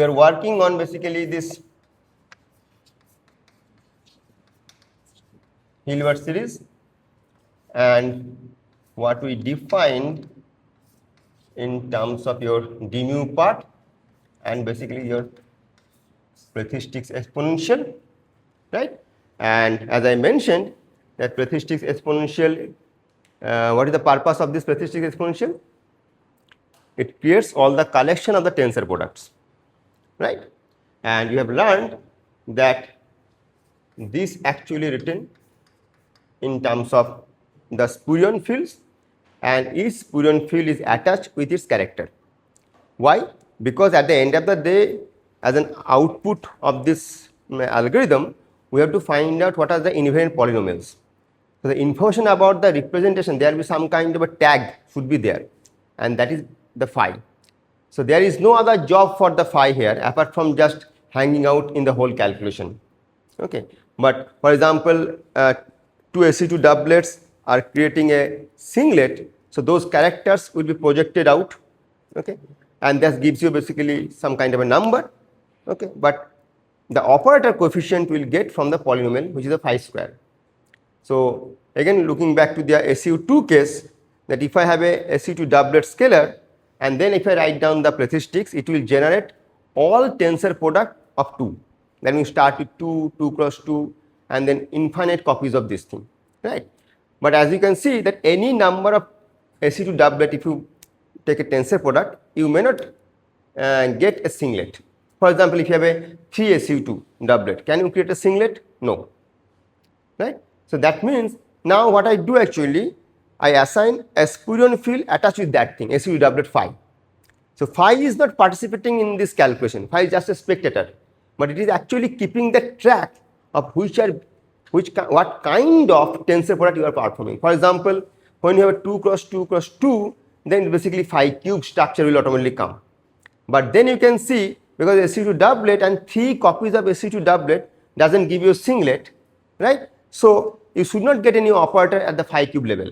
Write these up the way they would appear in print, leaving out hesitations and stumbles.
We are working on basically this Hilbert series, and what we defined in terms of your d mu part and basically your statistics exponential, right? And as I mentioned that statistics exponential, what is the purpose of this statistics exponential? It creates all the collection of the tensor products, right? And you have learned that this actually written in terms of the Spurion fields, and each Spurion field is attached with its character. Why? Because at the end of the day, as an output of this algorithm, we have to find out what are the invariant polynomials. So the information about the representation, there will be some kind of a tag should be there, and that is the phi. So there is no other job for the phi here apart from just hanging out in the whole calculation. Okay, but for example, two SE2 doublets are creating a singlet, so those characters will be projected out. Okay, and that gives you basically some kind of a number. Okay, but the operator coefficient will get from the polynomial, which is a phi square. So again, looking back to the SU2 case, that if I have a SU2 doublet scalar, and then if I write down the statistics, it will generate all tensor product of 2. Then we start with 2, 2 cross 2, and then infinite copies of this thing, right? But as you can see that any number of SU2 doublet, if you take a tensor product, you may not get a singlet. For example, if you have a 3 SU2 doublet, can you create a singlet? No, right? So that means now what I do actually, I assign a Spurion field attached with that thing, SU doublet phi. So phi is not participating in this calculation, phi is just a spectator, but it is actually keeping the track of what kind of tensor product you are performing. For example, when you have a 2 cross 2 cross 2, then basically phi cube structure will automatically come. But then you can see, because SU2 doublet and 3 copies of SU2 doublet doesn't give you a singlet, right? So you should not get any operator at the phi cube level.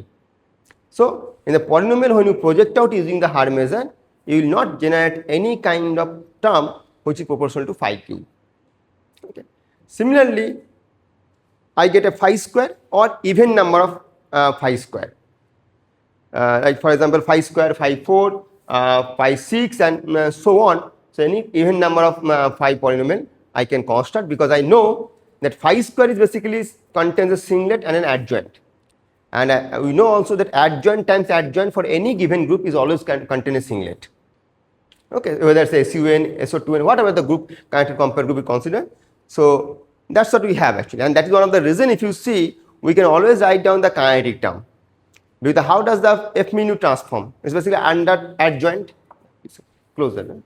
So in the polynomial, when you project out using the Hermitian, you will not generate any kind of term which is proportional to phi cube. Okay. Similarly, I get a phi square or even number of phi square. Like for example, phi square, phi 4, phi 6, and so on. So any even number of phi polynomial I can construct, because I know that phi square is basically contains a singlet and an adjoint, and we know also that adjoint times adjoint for any given group is always contain a singlet. Okay, whether it's SUN, SO2n, whatever the group kinetic compare group we consider. So that's what we have actually, and that is one of the reason, if you see, we can always write down the kinetic term. Because how does the F mu transform? It's basically under adjoint. It's closer. Right?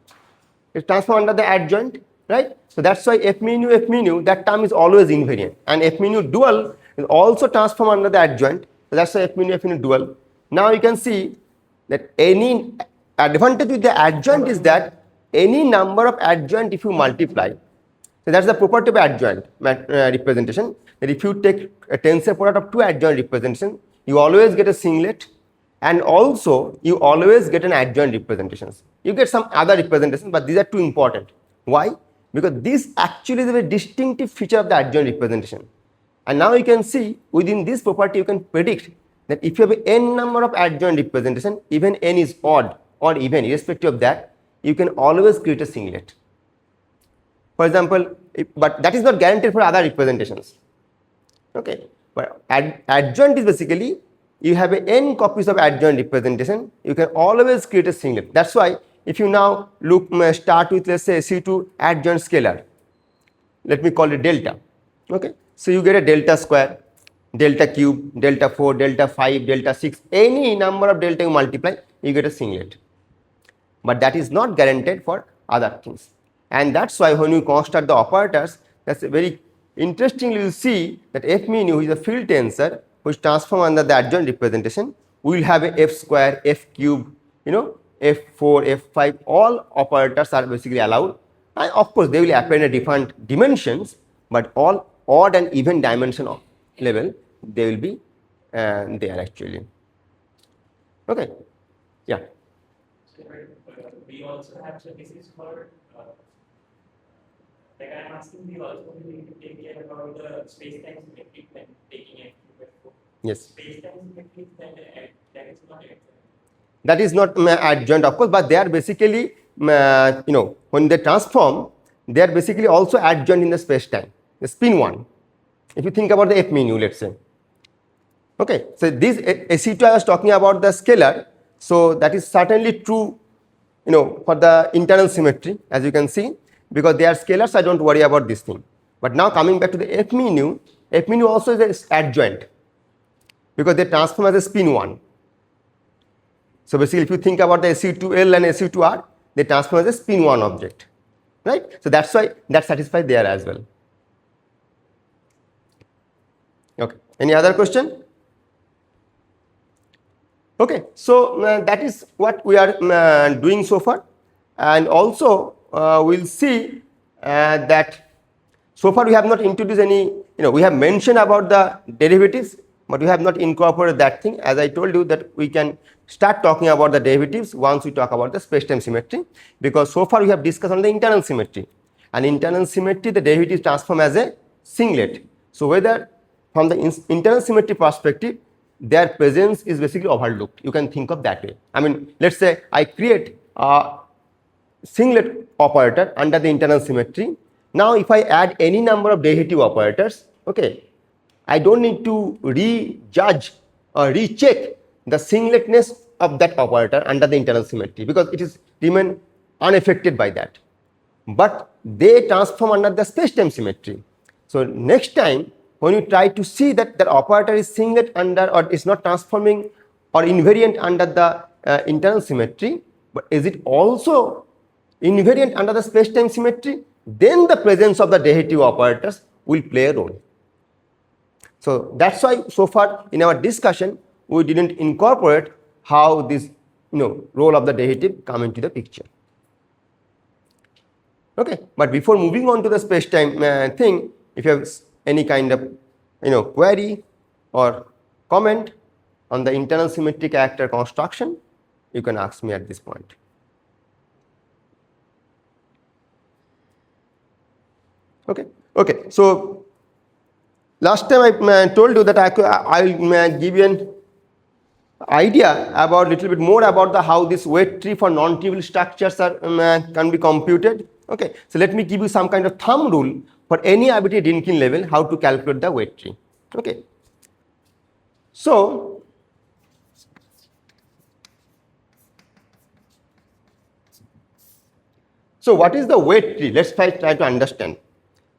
It transforms under the adjoint, right? So that's why F mu, that term is always invariant, and F mu dual is also transformed under the adjoint. So that's why F mu dual. Now you can see that any advantage with the adjoint is that any number of adjoint, if you multiply, so that's the property of adjoint representation, that if you take a tensor product of 2 adjoint representation, you always get a singlet, and also you always get an adjoint representations. You get some other representations, but these are too important. Why? Because this actually is a very distinctive feature of the adjoint representation. And now you can see within this property you can predict that if you have n number of adjoint representation, even n is odd or even, irrespective of that, you can always create a singlet. For example, but that is not guaranteed for other representations. Okay, but adjoint is basically you have n copies of adjoint representation, you can always create a singlet. That's why if you now start with, let's say, C2 adjoint scalar, let me call it delta. Okay, so you get a delta square, delta cube, delta 4, delta 5, delta 6, any number of delta you multiply, you get a singlet. But that is not guaranteed for other things, and that's why when you construct the operators, that's a very interestingly, you see that F mu is a field tensor which transform under the adjoint representation. We will have a F square, F cube, F4, F5, all operators are basically allowed, and of course they will appear in different dimensions, but all odd and even dimension of level they will be there actually. Okay, yeah. We also have statistics for asking we also need to take care about the space-time symmetry when taking it. Yes. Space-time symmetry, that is not it. That is not adjoint, of course, but they are basically, when they transform, they are basically also adjoint in the space-time, the spin one. If you think about the F menu, let's say. Okay, so this SE2 I was talking about the scalar, so that is certainly true, for the internal symmetry, as you can see, because they are scalars, I don't worry about this thing. But now coming back to the F menu also is adjoint because they transform as a spin one. So basically, if you think about the SE2L and SE2R, they transform as a spin one object, right? So that's why that satisfies there as well. Okay. Any other question? Okay. So that is what we are doing so far, and also we'll see that so far we have not introduced any. We have mentioned about the derivatives, but we have not incorporated that thing. As I told you that we can start talking about the derivatives once we talk about the space-time symmetry, because so far we have discussed on the internal symmetry, and internal symmetry the derivatives transform as a singlet. So whether from the internal symmetry perspective, their presence is basically overlooked. You can think of that way. I mean, let's say I create a singlet operator under the internal symmetry. Now if I add any number of derivative operators, okay, I don't need to rejudge or recheck the singletness of that operator under the internal symmetry because it is remain unaffected by that. But they transform under the space-time symmetry. So next time when you try to see that the operator is singlet under or is not transforming or invariant under the internal symmetry, but is it also invariant under the space-time symmetry, then the presence of the derivative operators will play a role. So that's why so far in our discussion we didn't incorporate how this role of the derivative come into the picture. Okay, but before moving on to the space-time thing, if you have any kind of query or comment on the internal symmetry character construction, you can ask me at this point. Okay. So last time I told you that I will give you an idea about little bit more about the how this weight tree for non-trivial structures are can be computed. Okay, so let me give you some kind of thumb rule for any arbitrary Dynkin level how to calculate the weight tree. Okay, so what is the weight tree? Let's try to understand.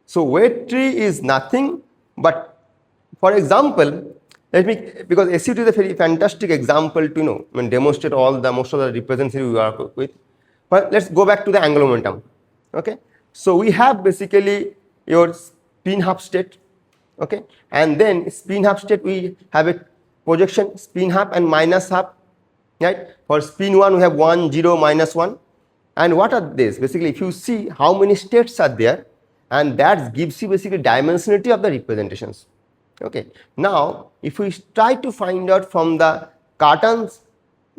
So weight tree is nothing but, for example, because SU2 is a very fantastic example to demonstrate most of the representation we work with. But let's go back to the angular momentum. Okay, so we have basically your spin half state. Okay, and then spin half state we have a projection spin half and minus half. Right, for spin 1 we have 1, 0, minus 1. And what are these? Basically, if you see how many states are there, and that gives you basically dimensionality of the representations. Okay, now if we try to find out from the Cartan's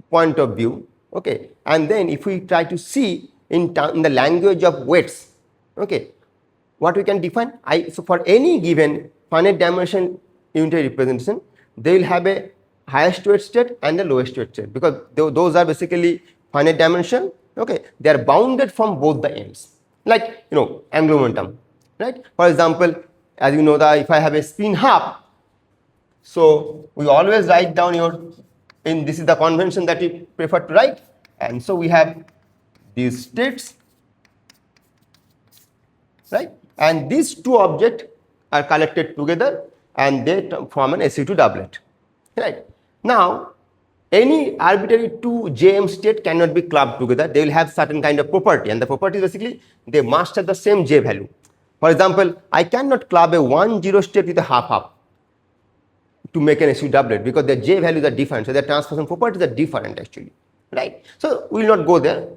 point of view, okay, and then if we try to see in the language of weights, okay, what we can define? So for any given finite dimension unitary representation, they will have a highest weight state and a lowest weight state because those are basically finite dimension. Okay, they are bounded from both the ends, like angular momentum, right? For example, as you know that if I have a spin half, so we always write down this is the convention that we prefer to write, and so we have these states, right? And these two objects are collected together and they form an SU2 doublet, right? Now any arbitrary two JM state cannot be clubbed together. They will have certain kind of property, and the property is basically they must have the same J value. For example, I cannot club a 1, 0 state with a half to make an SU doublet because their J values are different, so their transformation properties are different actually, right? So we will not go there.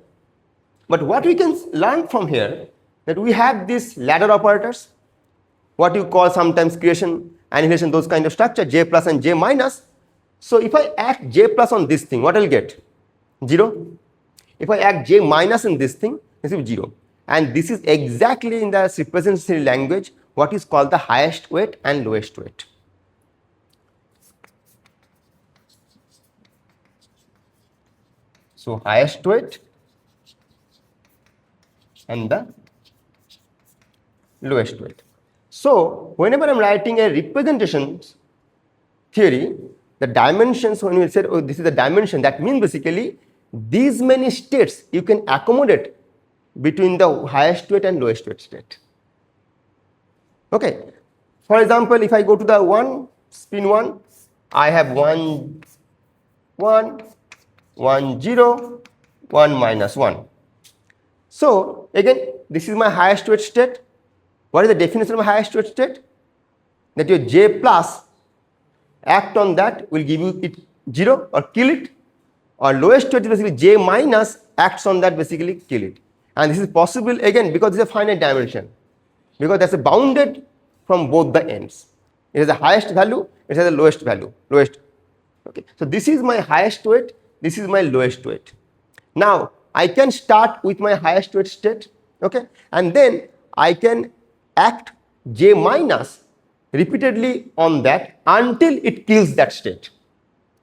But what we can learn from here that we have these ladder operators, what you call sometimes creation, annihilation, those kind of structure, J plus and J minus. So if I act J plus on this thing, what I'll get? 0. If I act J minus in this thing, this will be 0. and this is exactly in the representative language what is called the highest weight and lowest weight. So highest weight and the lowest weight. So whenever I am writing a representation theory, the dimensions, when we said, oh, this is the dimension, that means basically these many states you can accommodate between the highest weight and lowest weight state. Okay. For example, if I go to the 1, spin 1, I have 1, 1, 1, 0, 1, minus 1. So again, this is my highest weight state. What is the definition of highest weight state? That your J plus act on that will give you it 0 or kill it, or lowest weight is basically J minus acts on that, basically kill it. And this is possible again because it's a finite dimension, because that's a bounded from both the ends. It has the highest value, it has the lowest value, lowest. Okay, so this is my highest weight, this is my lowest weight. Now I can start with my highest weight state, okay, and then I can act J minus repeatedly on that until it kills that state.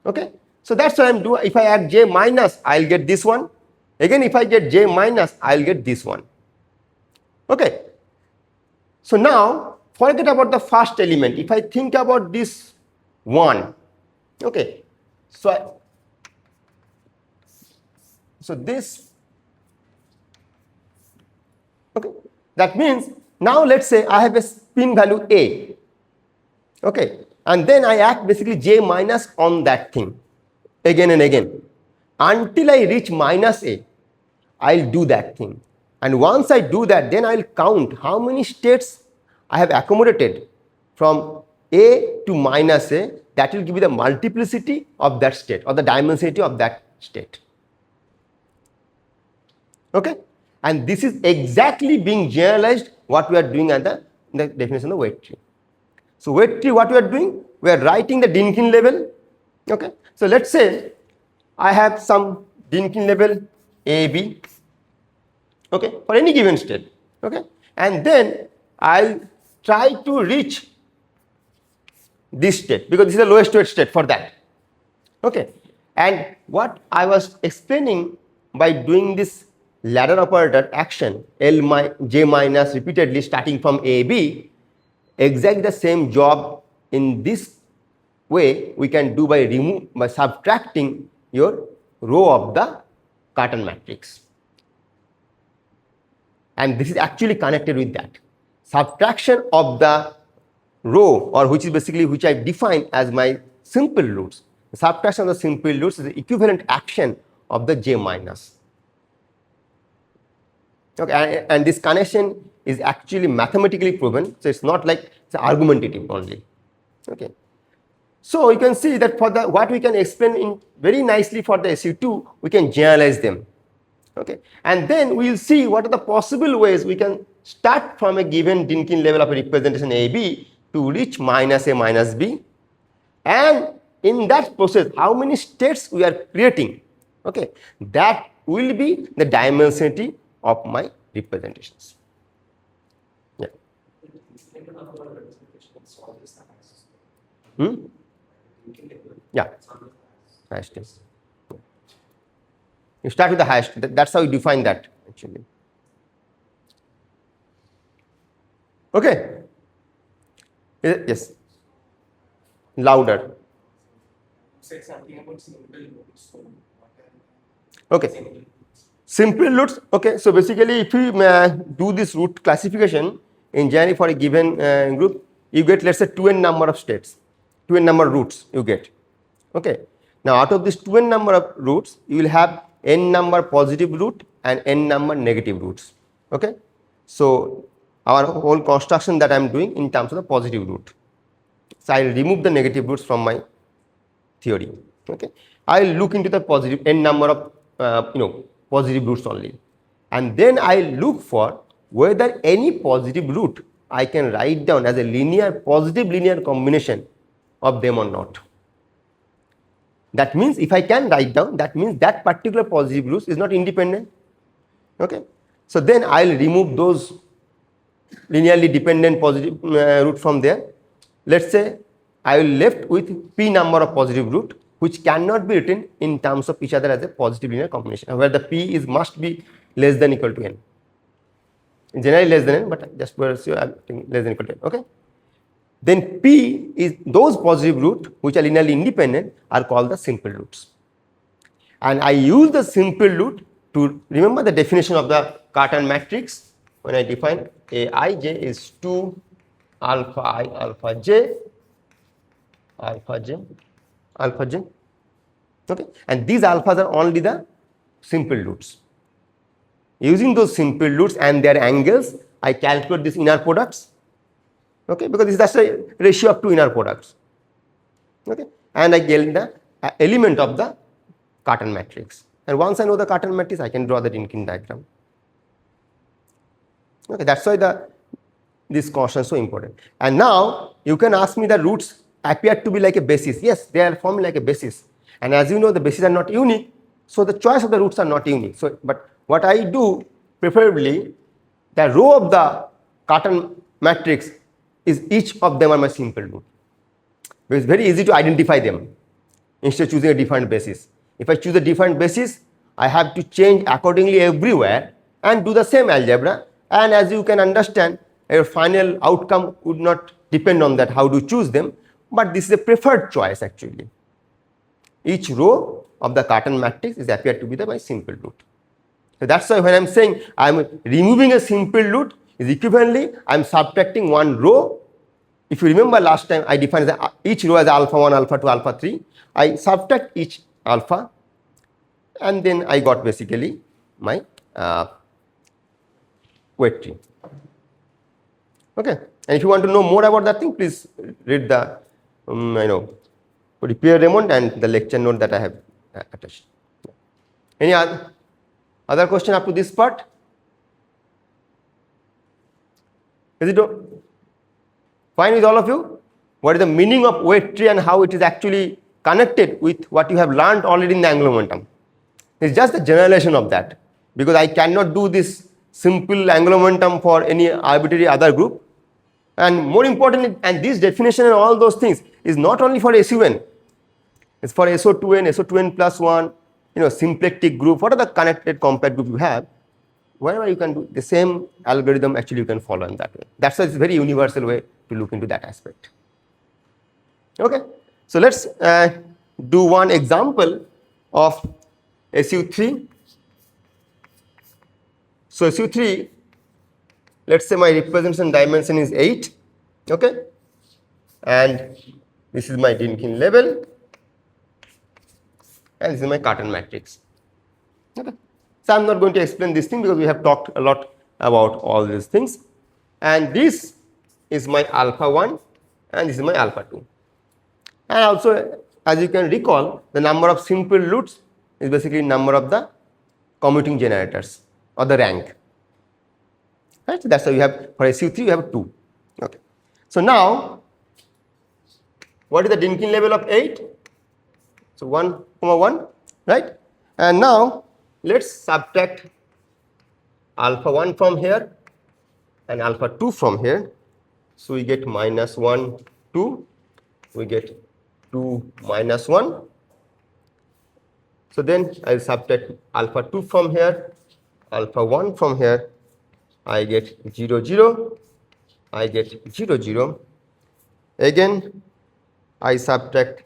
Okay, so that's what I'm doing. If I add J minus, I'll get this one. Again, if I get J minus, I'll get this one. Okay, so now forget about the first element. If I think about this 1, okay, so this, okay, that means now let's say I have a spin value A, okay, and then I act basically J minus on that thing again and again until I reach minus A. I'll do that thing, and once I do that, then I'll count how many states I have accommodated from A to minus A. That will give you the multiplicity of that state or the dimensionality of that state. Okay, and this is exactly being generalized what we are doing at the definition of weight tree. So weight tree, what we are doing, we are writing the Dynkin level. Okay, so let's say I have some Dynkin level A, B, okay, for any given state, okay, and then I'll try to reach this state because this is the lowest weight state for that. Okay, and what I was explaining by doing this ladder operator action J minus repeatedly starting from A, B, exactly the same job in this way we can do by subtracting your row of the Cartan matrix. And this is actually connected with that. Subtraction of the row, or which is basically which I define as my simple roots. The subtraction of the simple roots is the equivalent action of the J minus. Okay, and this connection is actually mathematically proven, so it's not like it's argumentative only. Okay, so you can see that for the what we can explain in very nicely for the SU2, we can generalize them. Okay, and then we will see what are the possible ways we can start from a given Dynkin level of a representation AB to reach minus A minus B, and in that process how many states we are creating. Okay, that will be the dimensionality of my representations. Yeah. Yeah. Highest. You start with the highest. That's how you define that actually. Okay. Yes. Louder. Okay. Simple roots. Okay. So basically, if you do this root classification in generally for a given group, you get, let's say, 2n number of states, 2n number roots you get. Okay. Now out of this 2n number of roots, you will have n number positive root and n number negative roots. Okay. So our whole construction that I am doing in terms of the positive root. So I will remove the negative roots from my theory. Okay. I will look into the positive n number of positive roots only, and then I look for whether any positive root I can write down as a positive linear combination of them or not. That means if I can write down, that means that particular positive root is not independent. Okay. So then I'll remove those linearly dependent positive root from there. Let's say I will left with p number of positive root which cannot be written in terms of each other as a positive linear combination, where the p is must be less than equal to n. Generally less than n, but just for sure I'm taking less than equal to n. Okay. Then p is those positive root which are linearly independent are called the simple roots. And I use the simple root to remember the definition of the Cartan matrix when I define Aij is 2 alpha I alpha j alpha j alpha j. Okay, and these alphas are only the simple roots. Using those simple roots and their angles, I calculate these inner products. Okay, because this is just a ratio of two inner products. Okay, and I get the element of the Cartan matrix. And once I know the Cartan matrix, I can draw the Dynkin diagram. Okay, that's why this caution is so important. And now you can ask me the roots appear to be like a basis. Yes, they are formed like a basis. And as you know, the bases are not unique, so the choice of the roots are not unique. So, but what I do preferably, the row of the Cartan matrix is each of them are my simple root. But it's very easy to identify them instead of choosing a different basis. If I choose a different basis, I have to change accordingly everywhere and do the same algebra. And as you can understand, your final outcome would not depend on that, how to choose them, but this is a preferred choice actually. Each row of the Cartan matrix is appeared to be my simple root. So that's why when I'm saying I'm removing a simple root is equivalently I'm subtracting one row. If you remember last time I defined each row as alpha 1, alpha 2, alpha 3. I subtract each alpha and then I got basically my weight tree. Okay, and if you want to know more about that thing, please read the Pierre Raymond and the lecture note that I have attached. Any other question up to this part? Is it fine with all of you? What is the meaning of weight tree and how it is actually connected with what you have learned already in the angular momentum? It's just a generalization of that, because I cannot do this simple angular momentum for any arbitrary other group. And more importantly, and this definition and all those things is not only for SUN, it's for SO2n, SO2n plus 1, symplectic group, what are the connected compact group you have, wherever you can do the same algorithm actually you can follow in that way. That's why it's a very universal way to look into that aspect. Okay, so let's do one example of SU3. So SU3, let's say my representation dimension is 8, okay, and this is my Dynkin level, and this is my Cartan matrix. Okay, so I'm not going to explain this thing because we have talked a lot about all these things. And this is my alpha 1 and this is my alpha 2. And also, as you can recall, the number of simple roots is basically number of the commuting generators or the rank. Right? So that's why we have for SU3 we have 2. Okay. So now, what is the Dynkin level of 8? So 1, 1, right? And now let's subtract alpha 1 from here and alpha 2 from here. So we get minus 1, 2. We get 2 minus 1. So then I subtract alpha 2 from here, alpha 1 from here. I get 0, 0. I get 0, 0. Again, I subtract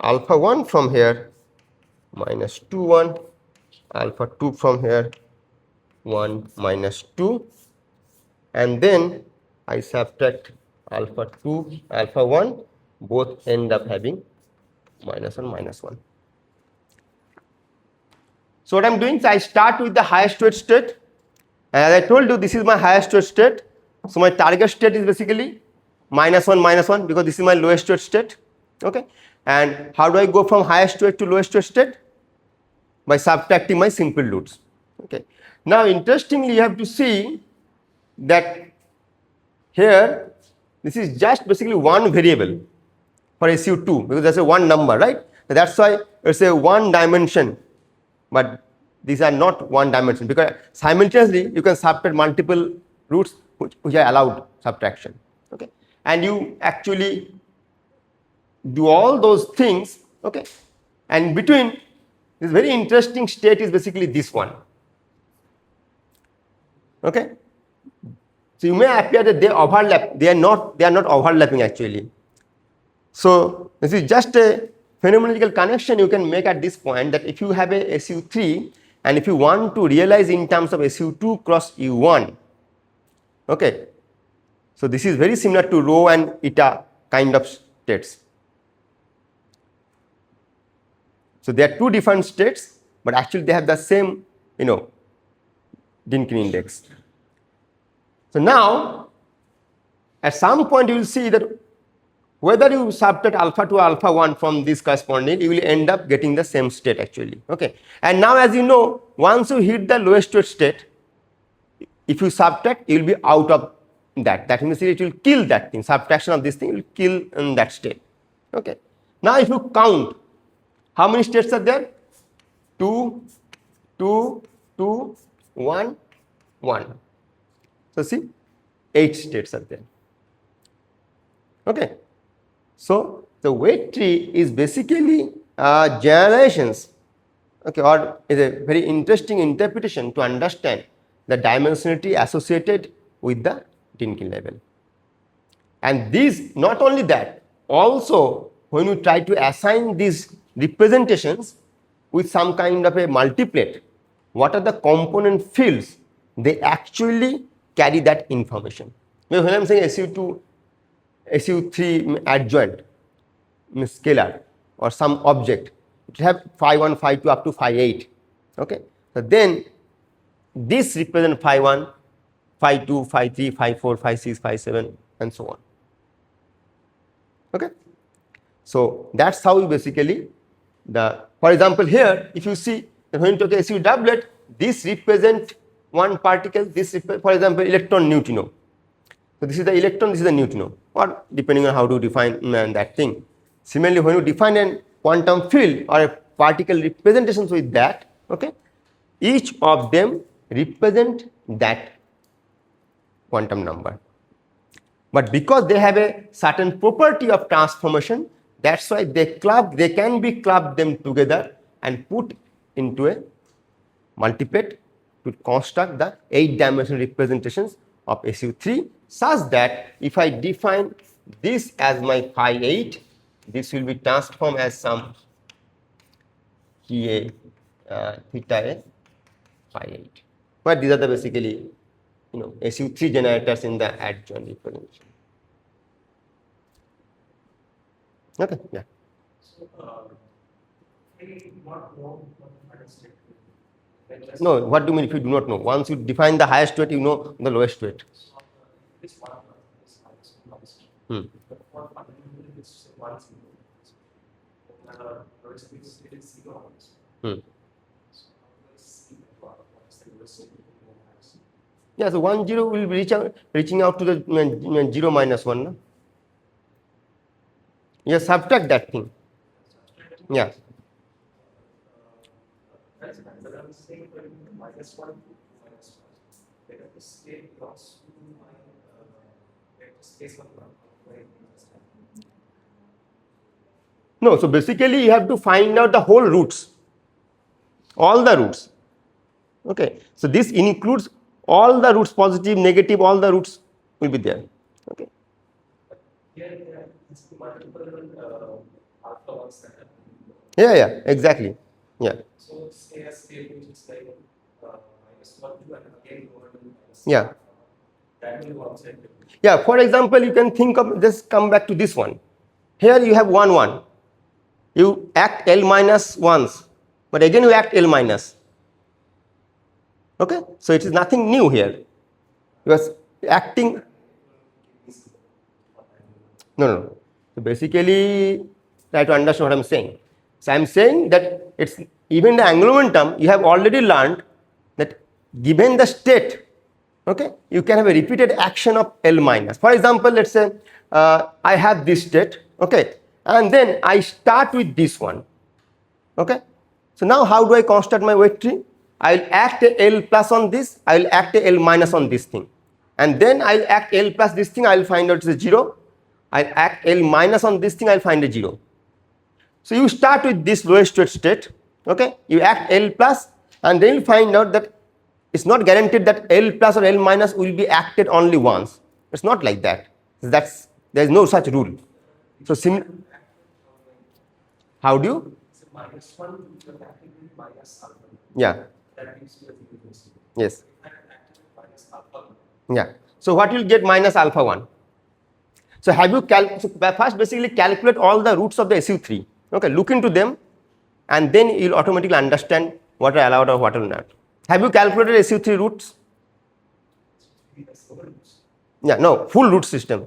alpha 1 from here, minus 2, 1. Alpha 2 from here, 1 minus 2. And then I subtract alpha 2, alpha 1. Both end up having minus 1, minus 1. So what I'm doing is I start with the highest weight state. And as I told you, this is my highest weight state. So my target state is basically minus 1 because this is my lowest weight state. Okay. And how do I go from highest weight to lowest weight state? By subtracting my simple roots. Okay. Now interestingly, you have to see that here this is just basically one variable for SU2 because that's a one number, right? So that's why it's a one dimension. But these are not one dimension, because simultaneously you can subtract multiple roots which are allowed subtraction. Okay, and you actually do all those things. Okay, and between this very interesting state is basically this one. Okay, so you may appear that they overlap. They are not. They are not overlapping actually. So this is just a phenomenological connection you can make at this point, that if you have a SU3 and if you want to realize in terms of SU2 cross U1, okay, so this is very similar to rho and eta kind of states. So they are two different states, but actually they have the same, Dynkin index. So now at some point you will see that whether you subtract alpha to alpha 1 from this corresponding, you will end up getting the same state actually. Okay. And now, as you know, once you hit the lowest state, if you subtract, you will be out of that. That means it will kill that thing. Subtraction of this thing will kill in that state. Okay. Now, if you count, how many states are there? 2, 2, 2, 1, 1. So see, 8 states are there. Okay. So the weight tree is basically generalizations, okay, or is a very interesting interpretation to understand the dimensionality associated with the Dynkin level. And these, not only that, also when you try to assign these representations with some kind of a multiplet, what are the component fields, they actually carry that information. When I am saying SU2, SU3 adjoint scalar or some object, it have phi 1, phi 2 up to phi 8. Okay. So then this represent phi 1, phi 2, phi 3, phi 4, phi 6, phi 7 and so on. Okay. So that's how you basically for example here, if you see when you take SU doublet, this represent one particle, this for example electron neutrino. So this is the electron, this is the neutrino, or depending on how to define that thing. Similarly, when you define a quantum field or a particle representations with that, okay, each of them represent that quantum number. But because they have a certain property of transformation, that's why they can be clubbed them together and put into a multiplet to construct the 8-dimensional representations of SU3, such that if I define this as my phi 8, this will be transformed as some theta a phi 8. But these are the basically SU3 generators in the adjoint representation. Okay, yeah. So, we not know what the hardest state is. No, what do you mean if you do not know? Once you define the highest weight, you know the lowest weight. This one is lowest. Hmm. But what fundamentally is one is lowest is it is zero. Hmm. So let's see what is the lowest state. Yeah, so 1 0 will be reaching out to the 0 minus 1. No? Yeah, subtract that thing. Yeah. But I'm saying minus 1 to minus 1. Let us state belongs to my space 1. No, so basically you have to find out the whole roots, all the roots. Okay, so this includes all the roots, positive, negative, all the roots will be there. Okay. Here there is multiple alpha ones that Yeah, yeah, exactly. Yeah. So say a state which is like minus 1 to and again over minus Yeah. that will go outside. Yeah, for example, you can think of, just come back to this one. Here you have 1 1. You act L minus once, but again you act L minus. Okay, so it is nothing new here. You are acting. No. So basically, try to understand what I am saying. So I am saying that it's even the angular momentum. You have already learned that given the state, okay, you can have a repeated action of L minus. For example, let's say I have this state, okay, and then I start with this one, okay. So now how do I construct my weight tree? I'll act a L plus on this, I'll act a L minus on this thing. And then I'll act L plus this thing, I'll find out it's a 0. I'll act L minus on this thing, I'll find a 0. So you start with this lowest state, okay? You act L plus and then you find out that it's not guaranteed that L plus or L minus will be acted only once. It's not like that. There is no such rule. So how do you? Minus 1 minus alpha. Yeah. That gives you a 0. Yes. Minus alpha. Yeah. So what will get minus alpha 1? So have you first basically calculate all the roots of the SU3. Okay, look into them and then you'll automatically understand what are allowed or what are not. Have you calculated SU3 roots? Yeah, no, full root system.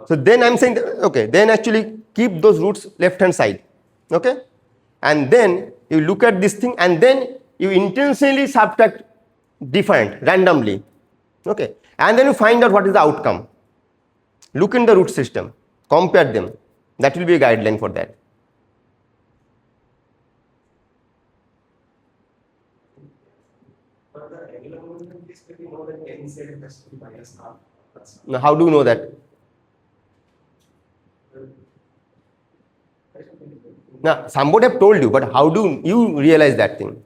So then I'm saying that, okay, then actually keep those roots left hand side, okay, and then you look at this thing and then you intentionally subtract different randomly, okay, and then you find out what is the outcome. Look in the root system, compare them. That will be a guideline for that. But the angular momentum is pretty more than any set has to be minus half. Now, how do you know that? Now, somebody have told you, but how do you realize that thing?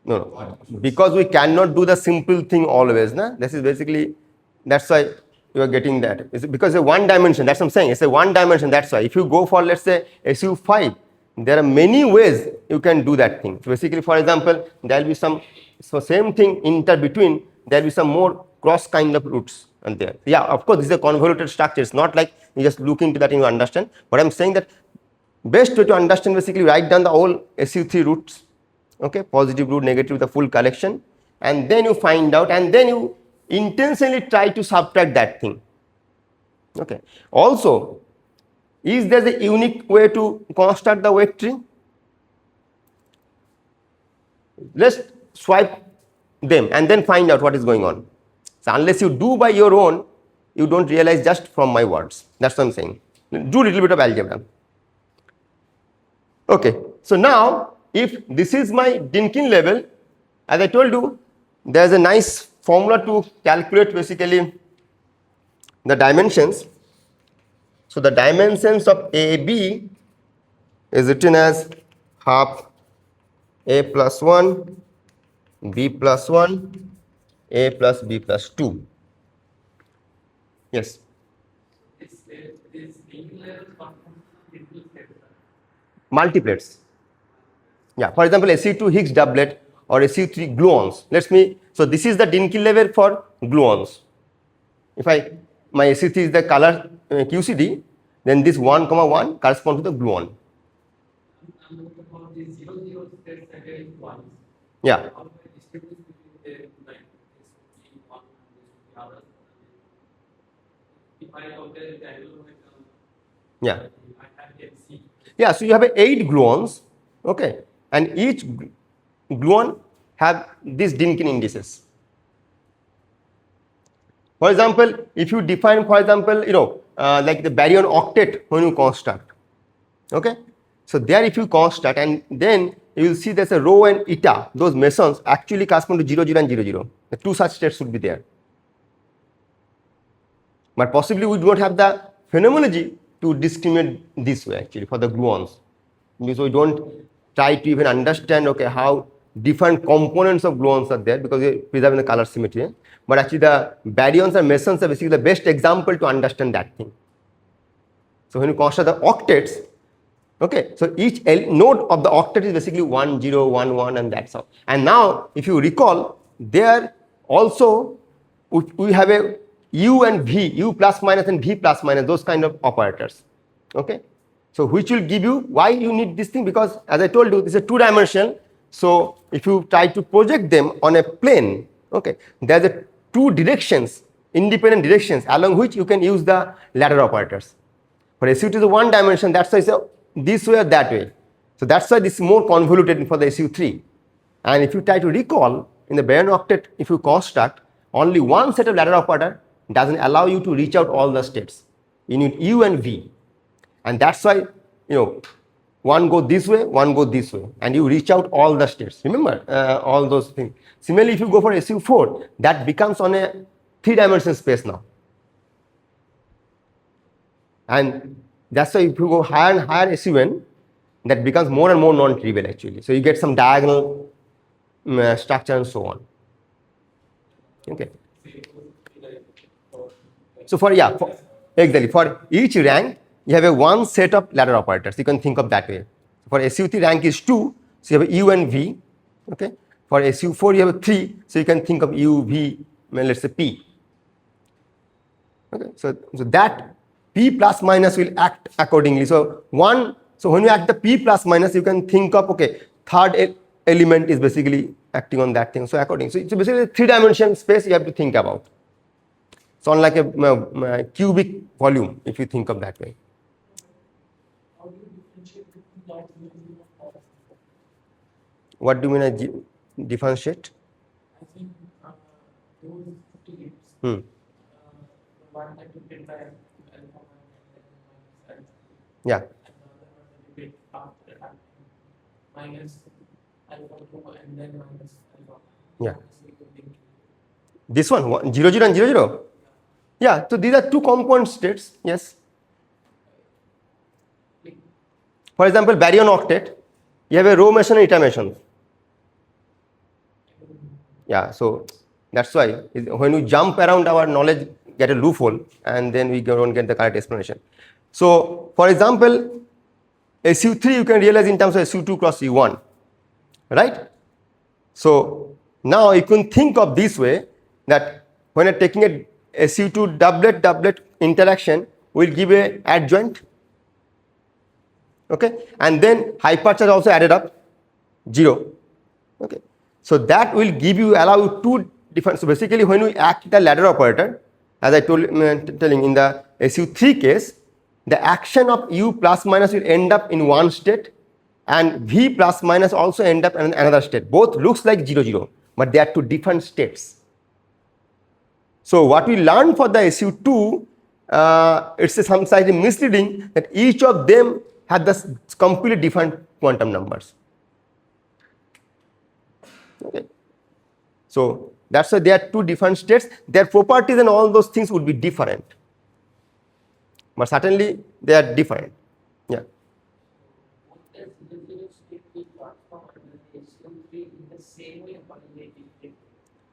No, because we cannot do the simple thing always. Na? This is basically, that's why you are getting that. It's because it's a one dimension, that's what I'm saying. It's a one dimension, that's why. If you go for, let's say, SU5, there are many ways you can do that thing. So basically, for example, there will be some, so same thing between, there will be some more cross kind of roots and there. Yeah, of course, this is a convoluted structure. It's not like you just look into that and you understand. But I'm saying that best way to understand, basically, write down the whole SU3 roots. Okay, positive root, negative, the full collection, and then you find out, and then you intentionally try to subtract that thing. Okay. Also, is there a unique way to construct the weight tree? Let's swipe them and then find out what is going on. So unless you do by your own, you don't realize just from my words. That's what I'm saying. Do a little bit of algebra. Okay. So now, if this is my Dynkin level, as I told you, there is a nice formula to calculate basically the dimensions. So the dimensions of AB is written as half A plus 1, B plus 1, A plus B plus 2. Yes. Multiplets. Yeah, for example, SU2 Higgs doublet or SU3 gluons. So this is the Dynkin level for gluons. If my SU3 is the color QCD, then this 1, 1 corresponds to the gluon. Yeah. Yeah. Yeah, so you have 8 gluons, okay, and each gluon have these Dynkin indices. For example, if you define, for example, like the baryon octet when you construct, okay, so there if you construct and then you will see there's a rho and eta, those mesons actually correspond to 0, 0 and 0, 0. The two such states should be there. But possibly we do not have the phenomenology to discriminate this way actually for the gluons, because we don't try to even understand, okay, how different components of gluons are there because we are preserving the color symmetry. But actually the baryons and mesons are basically the best example to understand that thing. So when you construct the octets, okay, so each node of the octet is basically 1, 0, 1, 1 and that's all. And now if you recall, there also we have a U and V, U plus minus and V plus minus, those kind of operators, okay. So which will give you, why you need this thing, because as I told you, this is a 2-dimensional. So if you try to project them on a plane, okay, there are 2 directions, independent directions along which you can use the ladder operators. For SU2 is a 1 dimension, that's why it's this way or that way. So that's why this is more convoluted for the SU3. And if you try to recall, in the baryon octet, if you construct, only one set of ladder operator doesn't allow you to reach out all the states. You need U and V. And that's why one go this way, one go this way, and you reach out all the states. Remember all those things. Similarly, if you go for SU4, that becomes on a 3-dimensional space now. And that's why if you go higher and higher SUN, that becomes more and more non-trivial actually. So you get some diagonal structure and so on. Okay. So exactly, for each rank, you have a one set of ladder operators. You can think of that way. For SU3 rank is 2, so you have U and V. Okay. For SU4 you have 3, so you can think of U, V, let's say P. Okay. So that P plus minus will act accordingly. So when you act the P plus minus, you can think of, okay, third element is basically acting on that thing. So according, so it's basically a 3-dimensional space you have to think about. It's unlike a cubic volume if you think of that way. How do you differentiate between that and the What do you mean by differentiate? I think those 50 games, Hmm. the one that you did by alpha 1 and then Yeah. and the other one that you did after that minus alpha 2 and then minus alpha. Yeah. This one 0, 0 and 0, 0. Yeah. So these are two compound states. Yes. For example, baryon octet, you have a row meson and eta meson. Yeah. So that's why when we jump around, our knowledge get a loophole, and then we don't get the correct explanation. So, for example, SU3 you can realize in terms of SU2 cross U1, right? So now you can think of this way, that when you're taking a SU2 doublet interaction, will give a adjoint. Okay, and then hypercharge also added up 0. Okay, so that will give you, allow you two different. So basically, when we act the ladder operator, as I telling in the SU3 case, the action of U plus minus will end up in one state, and V plus minus also end up in another state. Both looks like 0, 0, but they are two different states. So what we learn for the SU2, it's some slightly misleading that each of them have the completely different quantum numbers. Okay. So that's why they are two different states. Their properties and all those things would be different, but certainly they are different. Yeah.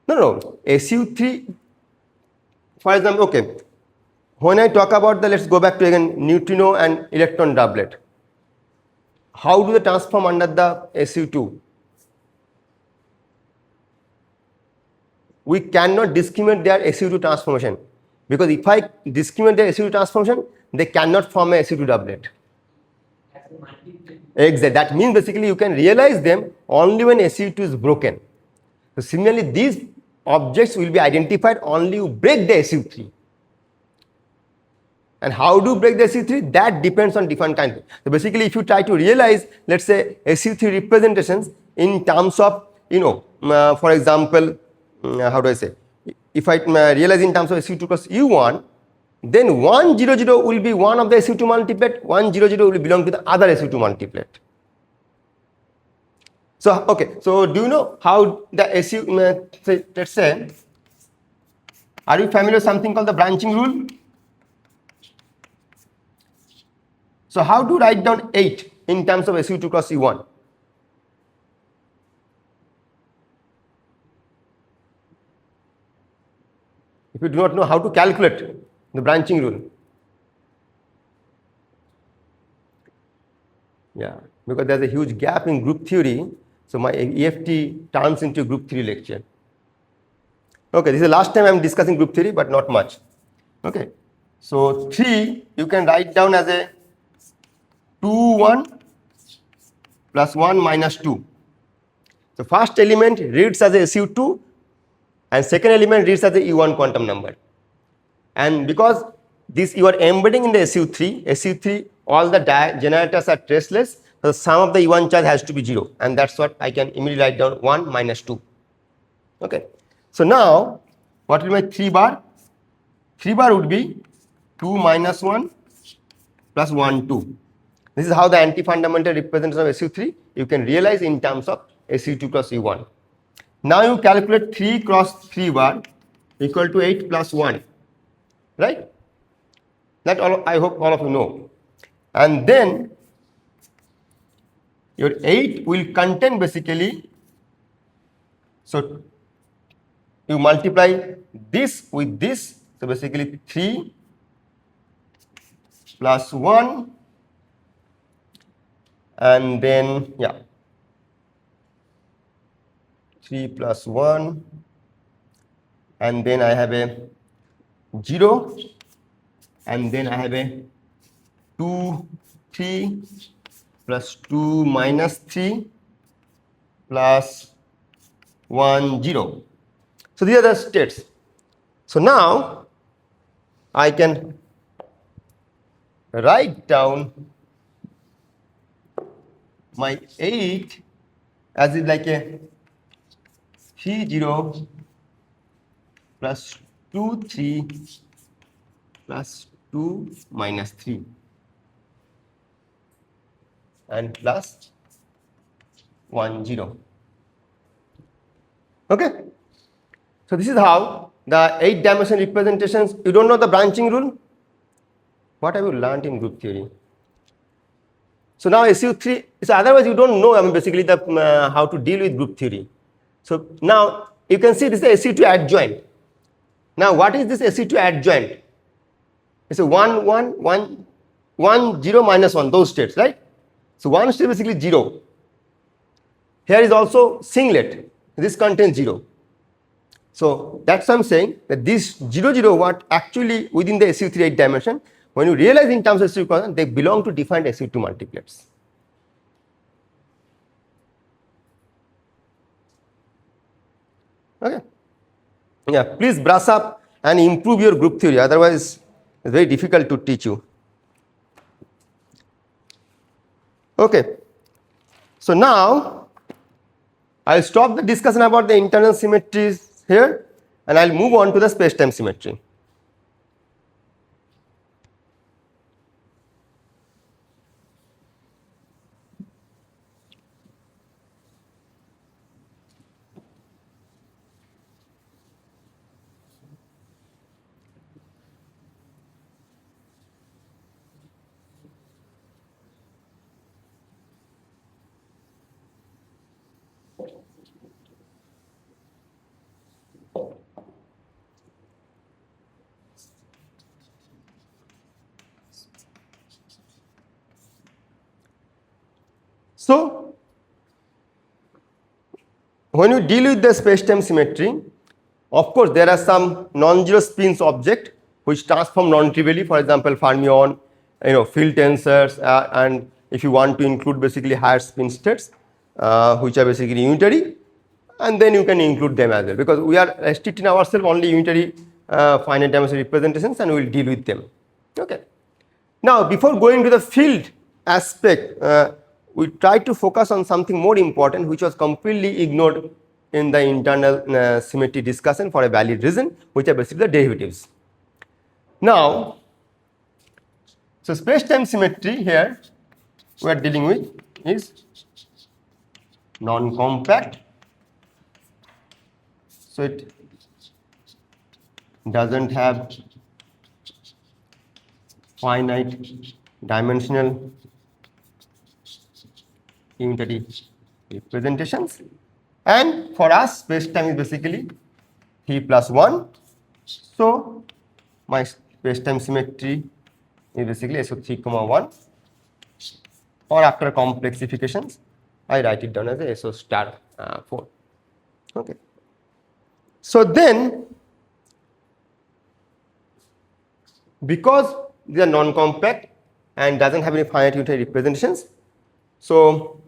No. SU3, for example, okay. When I talk about let's go back to again neutrino and electron doublet. How do they transform under the SU2? We cannot discriminate their SU2 transformation, because if I discriminate their SU2 transformation, they cannot form a SU2 doublet. Exactly. That means basically you can realize them only when SU2 is broken. So similarly, these objects will be identified only you break the SU3. And how do you break the SU3? That depends on different kinds. So basically, if you try to realize, let's say, SU3 representations in terms of, for example, how do I say? If I realize in terms of SU2 cross U1, then 1, 0, 0 will be one of the SU2 multiplet, 1, 0, 0 will belong to the other SU2 multiplet. So, okay, so do you know how the SU, let's say, are you familiar with something called the branching rule? So how do you write down 8 in terms of SU2 cross U1? If you do not know how to calculate the branching rule. Yeah, because there's a huge gap in group theory. So my EFT turns into a group theory lecture. Okay, this is the last time I'm discussing group theory, but not much. Okay, so 3 you can write down as a 2, 1 plus 1 minus 2. So first element reads as a SU2 and second element reads as a U1 quantum number. And because this you are embedding in the SU3, all the generators are traceless, so the sum of the U1 charge has to be 0, and that's what I can immediately write down 1 minus 2. Okay. So now what will be my 3 bar? 3 bar would be 2 minus 1 plus 1, 2. This is how the anti-fundamental representation of SU3 you can realize in terms of SU2 cross U1. Now you calculate 3 cross 3 bar equal to 8 plus 1, right? That all, I hope all of you know. And then your 8 will contain basically, so you multiply this with this, so basically 3 plus 1, and then 3 plus 1, and then I have a 0, and then I have a 2 3 plus 2 minus 3 plus 1 0. So these are the states. So now I can write down my 8 as is like a 3 0 plus 2 3 plus 2 minus 3 and plus 1 0. Okay. So this is how the 8-dimensional representations. You don't know the branching rule? What have you learned in group theory? So now SU3. So otherwise you don't know. I mean basically the how to deal with group theory. So now you can see this is SU2 adjoint. Now what is this SU2 adjoint? It's a 1 1 1 1 0 minus 1, those states, right? So one state basically 0. Here is also singlet. This contains 0. So that's what I'm saying, that this 0 0 what actually within the SU3 8 dimension, when you realize in terms of SU constant, they belong to defined SU2 multiplets. Okay. Yeah, please brush up and improve your group theory, otherwise it's very difficult to teach you. Okay. So now I'll stop the discussion about the internal symmetries here, and I'll move on to the space-time symmetry. So when you deal with the space-time symmetry, of course there are some non-zero spins object which transform non-trivially, for example fermion, field tensors, and if you want to include basically higher spin states which are basically unitary, and then you can include them as well, because we are restricting ourselves only unitary finite dimensional representations, and we will deal with them. Okay. Now before going to the field aspect, we try to focus on something more important which was completely ignored in the internal symmetry discussion for a valid reason, which are basically the derivatives. Now, so space-time symmetry here we are dealing with is non-compact, so it doesn't have finite dimensional unitary representations, and for us space-time is basically 3 plus 1. So my space-time symmetry is basically SO3, 1, or after complexifications I write it down as a SO star 4. Okay. So then, because they are non-compact and doesn't have any finite unitary representations, so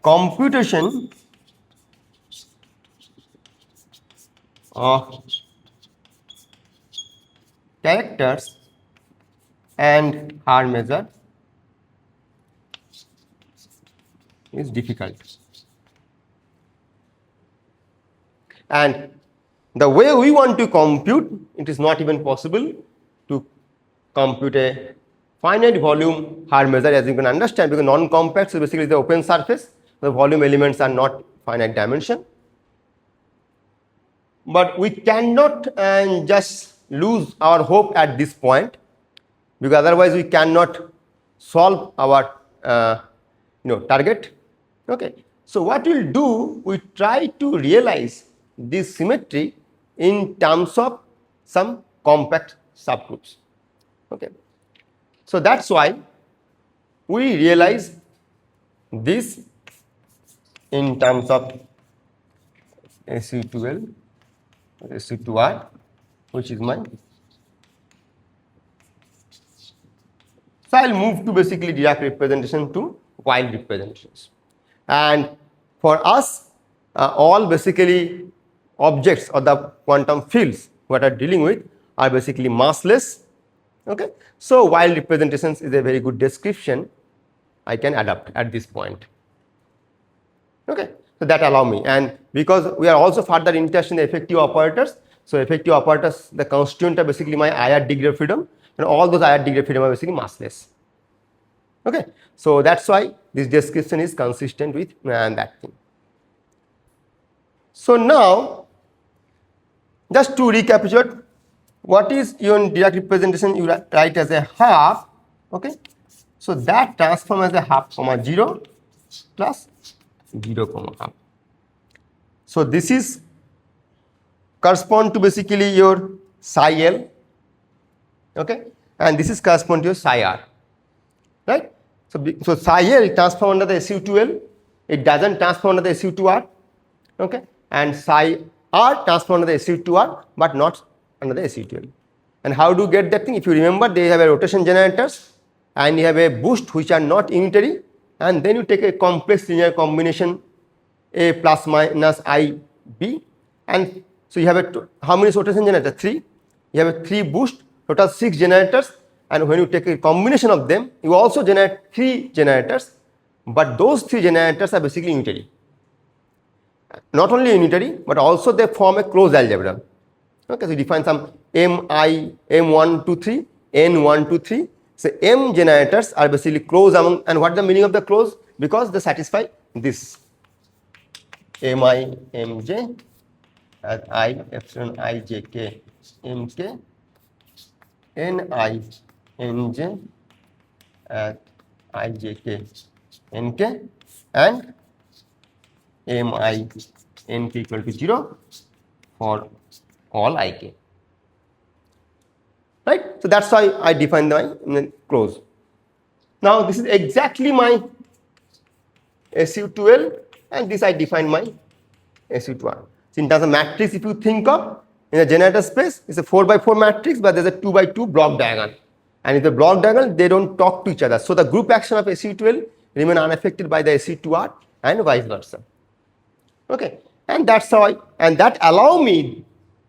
computation of characters and Haar measure is difficult. And the way we want to compute, it is not even possible to compute a finite volume hard measure, as you can understand, because non-compact, so basically the open surface, the volume elements are not finite dimension. But we cannot just lose our hope at this point, because otherwise we cannot solve our target. Okay. So what we'll do, we try to realize this symmetry in terms of some compact subgroups. Okay. So that's why we realize this in terms of SU12, SU2R, which is my. So I'll move to basically Dirac representation to wild representations. And for us, all basically objects or the quantum fields what are dealing with are basically massless. Okay. So wild representations is a very good description I can adapt at this point. Okay. So that allow me, and because we are also further interested in the effective operators. So effective operators, the constituent are basically my IR degree of freedom, and all those IR degree of freedom are basically massless. Okay. So that's why this description is consistent with that thing. So now, just to recapitulate, what is your Dirac representation? You write as a half. Okay. So that transform as a half comma 0 plus 0 comma half. So this is correspond to basically your psi L. Okay. And this is correspond to your psi R. Right. So psi L transform under the SU2L. It doesn't transform under the SU2R. Okay. And psi R transform under the SU2R, but not under the SU2L. And how do you get that thing? If you remember, they have a rotation generators and you have a boost which are not unitary, and then you take a complex linear combination A plus minus I B, and so you have how many rotation generators? 3. You have a 3 boost, total 6 generators, and when you take a combination of them, you also generate 3 generators, but those 3 generators are basically unitary. Not only unitary, but also they form a closed algebra. Okay, so you define some M1, 2, 3, N1, 2, 3. So M generators are basically closed among, and what is the meaning of the close? Because they satisfy this Mi, Mj as I epsilon I j k Mk, Ni, Nj as I j k Nk, and Mi, Nk equal to 0 for all Ik. Right. So that's why I define my close. Now this is exactly my SU2L, and this I define my SU2R. So in terms of matrix, if you think of in a generator space, it's a 4x4 matrix, but there's a 2x2 block diagonal. And in the block diagonal, they don't talk to each other. So the group action of SU2L remain unaffected by the SU2R and vice versa. Okay. And that's how and that allow me,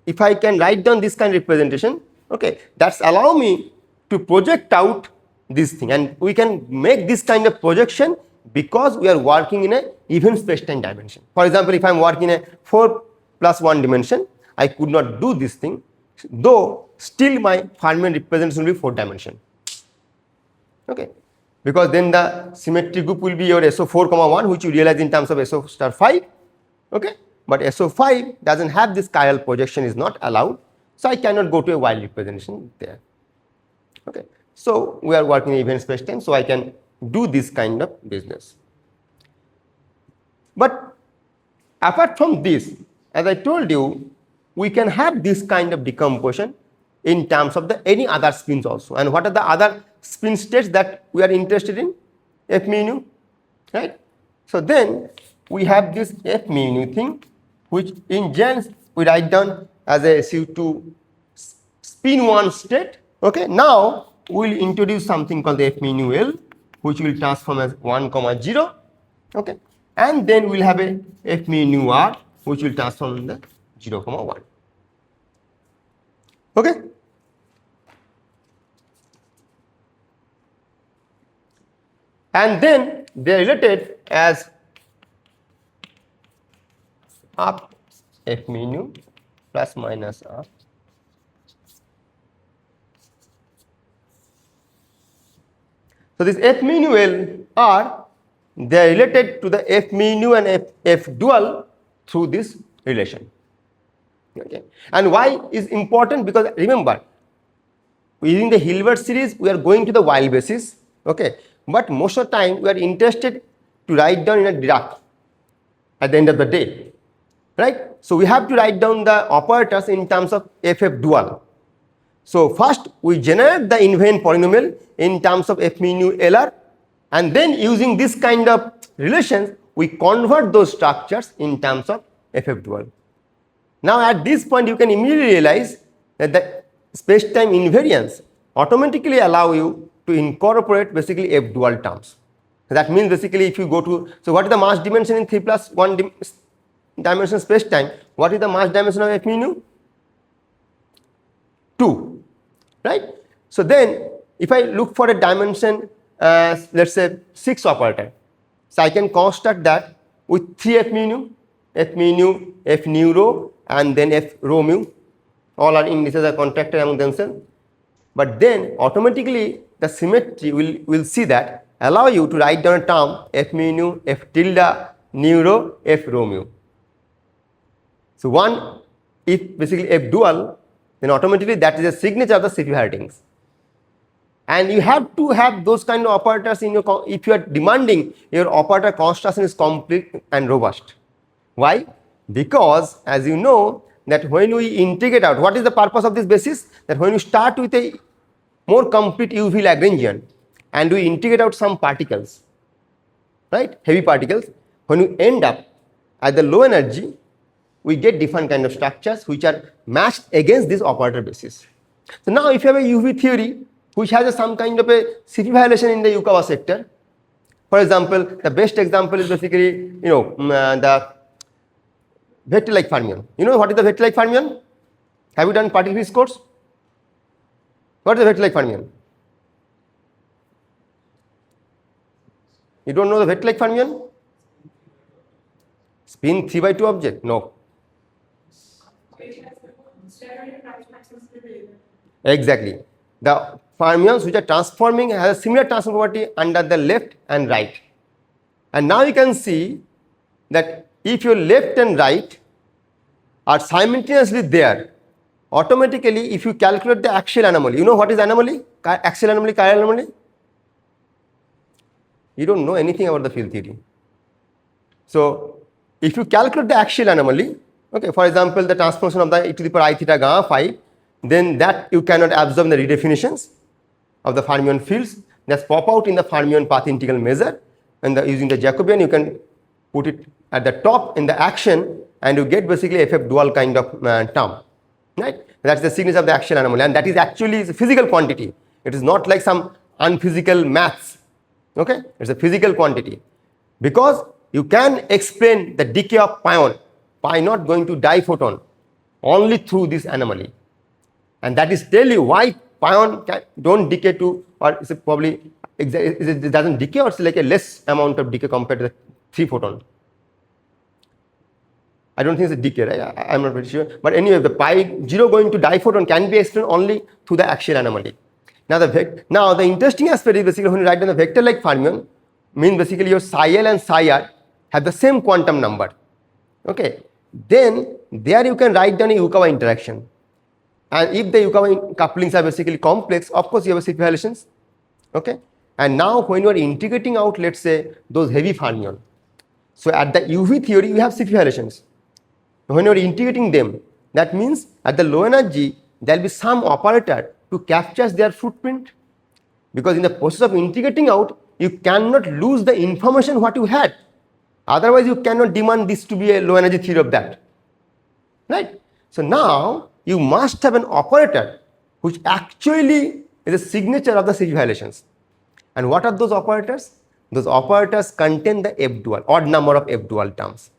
if I can write down this kind of representation, okay, that's allow me to project out this thing, and we can make this kind of projection because we are working in a even space-time dimension. For example, if I am working in a 4+1 dimension, I could not do this thing, though still my Fermion representation will be 4 dimension. Okay, because then the symmetry group will be your SO4, 1, which you realize in terms of SO star 5. Okay, but SO5 doesn't have this chiral projection, is not allowed, so I cannot go to a wild representation there. Okay, so we are working in event space time, so I can do this kind of business. But apart from this, as I told you, we can have this kind of decomposition in terms of the any other spins also. And what are the other spin states that we are interested in? F mu nu, right? So then we have this F mu nu thing, which in gens we write down as a SU2 spin 1 state. Okay, now we will introduce something called the F mu nu L, which will transform as 1, 0. Okay, and then we will have a F mu nu R, which will transform in the 0, 1. Okay. And then they are related as up F mu nu plus minus R . So this F mu L are they are related to the F mu and F dual through this relation. Okay. And why is important? Because remember, using the Hilbert series, we are going to the Weil basis. Okay, but most of the time we are interested to write down in a Dirac at the end of the day, right? So we have to write down the operators in terms of FF dual. So first we generate the invariant polynomial in terms of F mu LR, and then using this kind of relations we convert those structures in terms of FF dual. Now at this point you can immediately realize that the space-time invariance automatically allow you to incorporate basically F dual terms. That means basically if you go to, so what is the mass dimension in 3+1 dimension space-time? What is the mass dimension of F mu? 2, right? So then if I look for a dimension let's say 6 operator, so I can construct that with 3 F mu, F nu rho, and then F rho mu. All are indices are contracted among themselves, but then automatically the symmetry will see that allow you to write down a term F mu, F tilde nu rho, F rho mu. So one, if basically F dual, then automatically that is a signature of the CP heritings. And you have to have those kind of operators in your, if you are demanding your operator construction is complete and robust. Why? Because as you know that when we integrate out, what is the purpose of this basis? That when you start with a more complete UV Lagrangian and we integrate out some particles, right, heavy particles, when you end up at the low energy, we get different kind of structures which are matched against this operator basis. So now if you have a UV theory which has some kind of a CP violation in the Yukawa sector, for example, the best example is basically the vector-like fermion. You know what is the vector-like fermion? Have you done particle physics course? What is the vector-like fermion? You don't know the vector-like fermion? Spin 3/2 object? No. Exactly. The fermions which are transforming has a similar transform property under the left and right. And now you can see that if your left and right are simultaneously there, automatically if you calculate the axial anomaly, you know what is anomaly? Axial anomaly, chiral anomaly? You don't know anything about the field theory. So if you calculate the axial anomaly, okay, for example, the transformation of the e to the power I theta gamma phi, then that you cannot absorb the redefinitions of the fermion fields that pop out in the fermion path integral measure, and using the Jacobian you can put it at the top in the action and you get basically FF dual kind of term, right? That's the signature of the axial anomaly, and that is actually a physical quantity. It is not like some unphysical maths, okay? It's a physical quantity because you can explain the decay of pion by not going to diphoton only through this anomaly, and that is tell you why pion don't decay to, or is it probably it doesn't decay, or it's like a less amount of decay compared to the 3 photon. I don't think it's a decay, right? I'm not very sure, but anyway, the pi 0 going to diphoton can be explained only through the axial anomaly. Now the interesting aspect is basically when you write down the vector-like fermion, means basically your psi L and psi R have the same quantum number. Okay, then there you can write down a Yukawa interaction, and if the Yukawa couplings are basically complex, of course you have a CP violations. Okay, and now when you are integrating out, let's say those heavy fermion, so at the UV theory you have CP violations. When you are integrating them, that means at the low energy there will be some operator to capture their footprint, because in the process of integrating out you cannot lose the information what you had, otherwise you cannot demand this to be a low energy theory of that, right? So now you must have an operator which actually is a signature of the CP violations. And what are those operators? Those operators contain the F dual, odd number of F dual terms.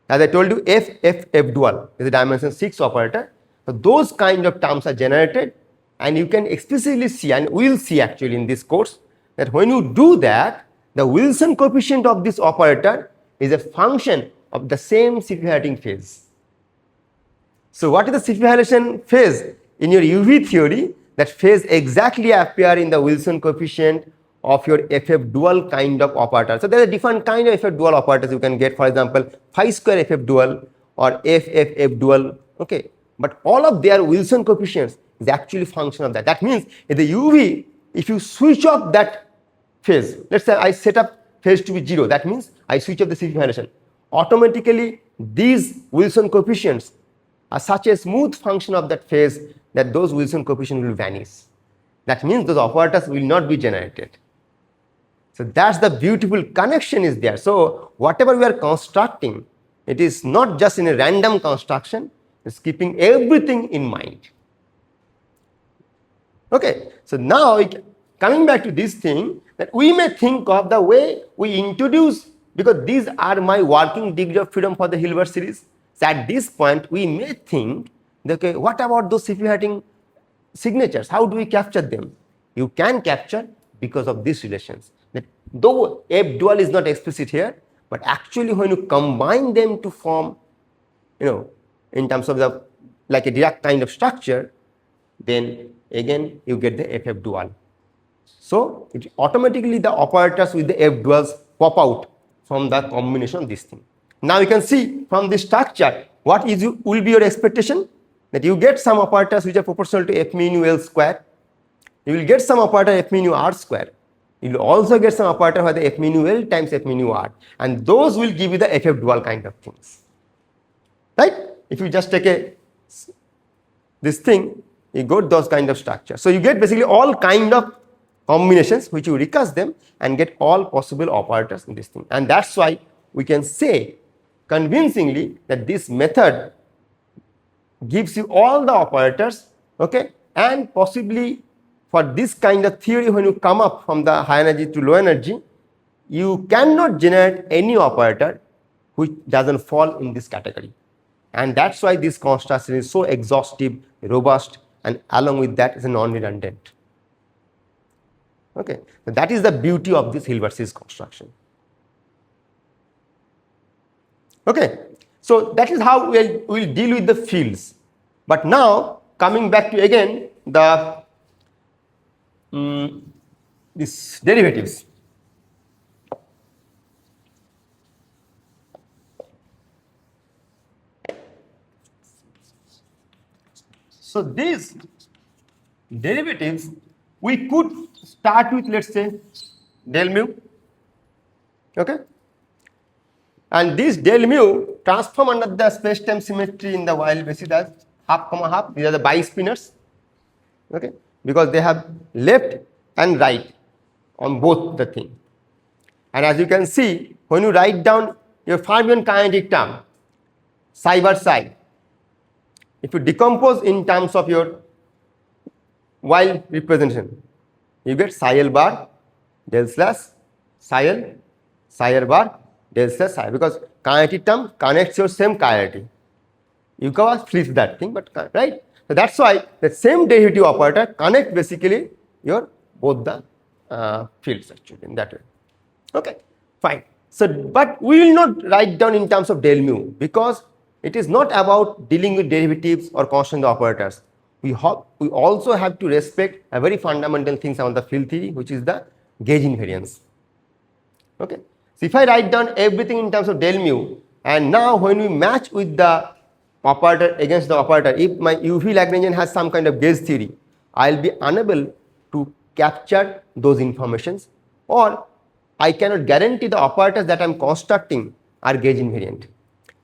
As I told you, F dual is a dimension 6 operator. So those kind of terms are generated, and you can explicitly see, and we will see actually in this course, that when you do that, the Wilson coefficient of this operator is a function of the same CP violating phase. So what is the CP violation phase in your UV theory? That phase exactly appear in the Wilson coefficient of your FF dual kind of operator. So there are different kind of FF dual operators you can get, for example, phi square FF dual or FFF dual, okay. But all of their Wilson coefficients is actually function of that. That means in the UV, if you switch off that phase, let's say I set up phase to be 0, that means I switch off the CP vibration. Automatically, these Wilson coefficients are such a smooth function of that phase that those Wilson coefficients will vanish. That means those operators will not be generated. So that's the beautiful connection is there. So whatever we are constructing, it is not just in a random construction, it's keeping everything in mind. Okay, so now coming back to this thing, that we may think of the way we introduce, because these are my working degree of freedom for the Hilbert series. So at this point, we may think, okay, what about those CP signatures? How do we capture them? You can capture because of these relations. That though F dual is not explicit here, but actually when you combine them to form, in terms of the like a Dirac kind of structure, then again you get the FF dual. So it automatically the operators with the F duals pop out from the combination of this thing. Now you can see from this structure what will be your expectation, that you get some operators which are proportional to F mu L square. You will get some operator F mu R square. You will also get some operator where the F mu L times F mu R, and those will give you the FF dual kind of things, right? If you just take this thing, you got those kind of structures. So you get basically all kind of combinations which you recurse them and get all possible operators in this thing. And that's why we can say convincingly that this method gives you all the operators, okay, and possibly for this kind of theory, when you come up from the high energy to low energy, you cannot generate any operator which doesn't fall in this category. And that's why this construction is so exhaustive, robust, and along with that is non-redundant. Okay, so that is the beauty of this Hilbert series construction. Okay, so that is how we'll deal with the fields. But now coming back to again the these derivatives. So these derivatives we could start with, let's say, del mu, okay, and this del mu transform under the space-time symmetry in the Weyl basis as half comma half. These are the bispinors, okay, because they have left and right on both the thing. And as you can see, when you write down your fermion kinetic term psi bar psi, if you decompose in terms of your Weyl representation, you get psi L bar del slash psi L psi R bar del slash psi, because kinetic term connects your same chiarity. You can flip that thing, but right. So that's why the same derivative operator connect basically your both the fields actually in that way. Okay, fine. So, but we will not write down in terms of del mu, because it is not about dealing with derivatives or constant operators. We also have to respect a very fundamental things about the field theory, which is the gauge invariance. Okay, so if I write down everything in terms of del mu, and now when we match with the operator against the operator, if my UV Lagrangian has some kind of gauge theory, I'll be unable to capture those informations, or I cannot guarantee the operators that I'm constructing are gauge invariant.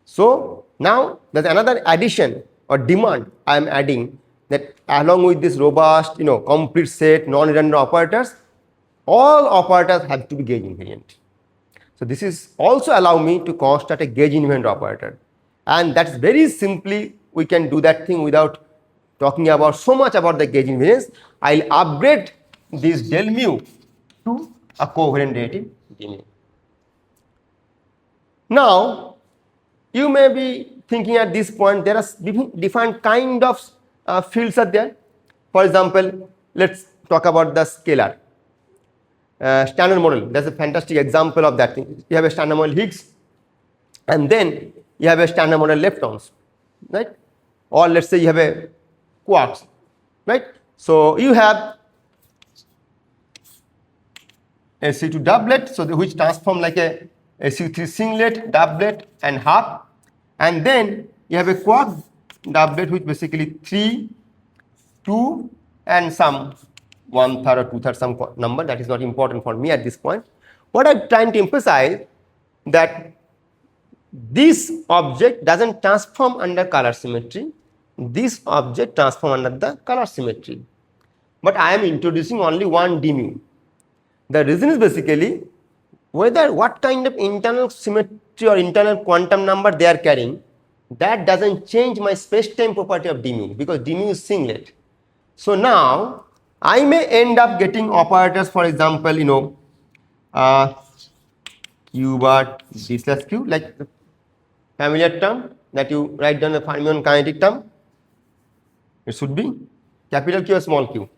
So now there's another addition or demand I am adding, that along with this robust, complete set non-redundant operators, all operators have to be gauge invariant. So this is also allow me to construct a gauge invariant operator, and that's very simply we can do that thing without talking about so much about the gauge invariance. I'll upgrade this del mu to a covariant derivative d mu. Now you may be thinking at this point there are different kind of fields are there. For example, let's talk about the scalar Standard model. That's a fantastic example of that thing. You have a Standard model Higgs, and then you have a Standard model leptons, right? Or let's say you have a quarks, right? So you have SU2 doublet, so which transform like a SU3 singlet, doublet and half, and then you have a quad doublet which basically 3, 2 and some 1/3 or 2/3 some number that is not important for me at this point. What I'm trying to emphasize that this object doesn't transform under color symmetry, this object transform under the color symmetry, but I am introducing only one d mu. The reason is basically whether what kind of internal symmetry or internal quantum number they are carrying, that doesn't change my space-time property of d mu, because d mu is singlet. So now I may end up getting operators, for example, q bar d slash q, like the familiar term that you write down the fermion kinetic term. It should be capital Q or small q.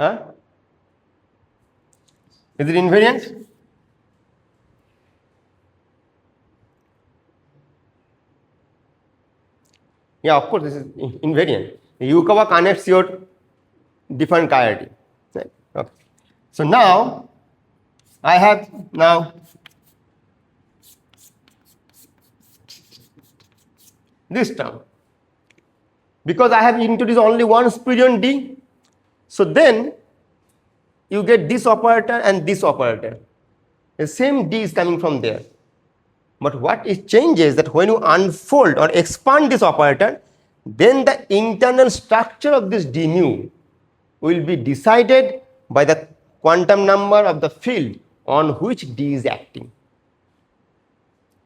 Huh? Is it invariant? Yeah, of course, this is invariant. Yukawa connects your different chiarity. Right? Okay. So now I have this term. Because I have introduced only one spurion d, so then you get this operator and this operator. The same d is coming from there. But what it changes that when you unfold or expand this operator, then the internal structure of this d mu will be decided by the quantum number of the field on which d is acting.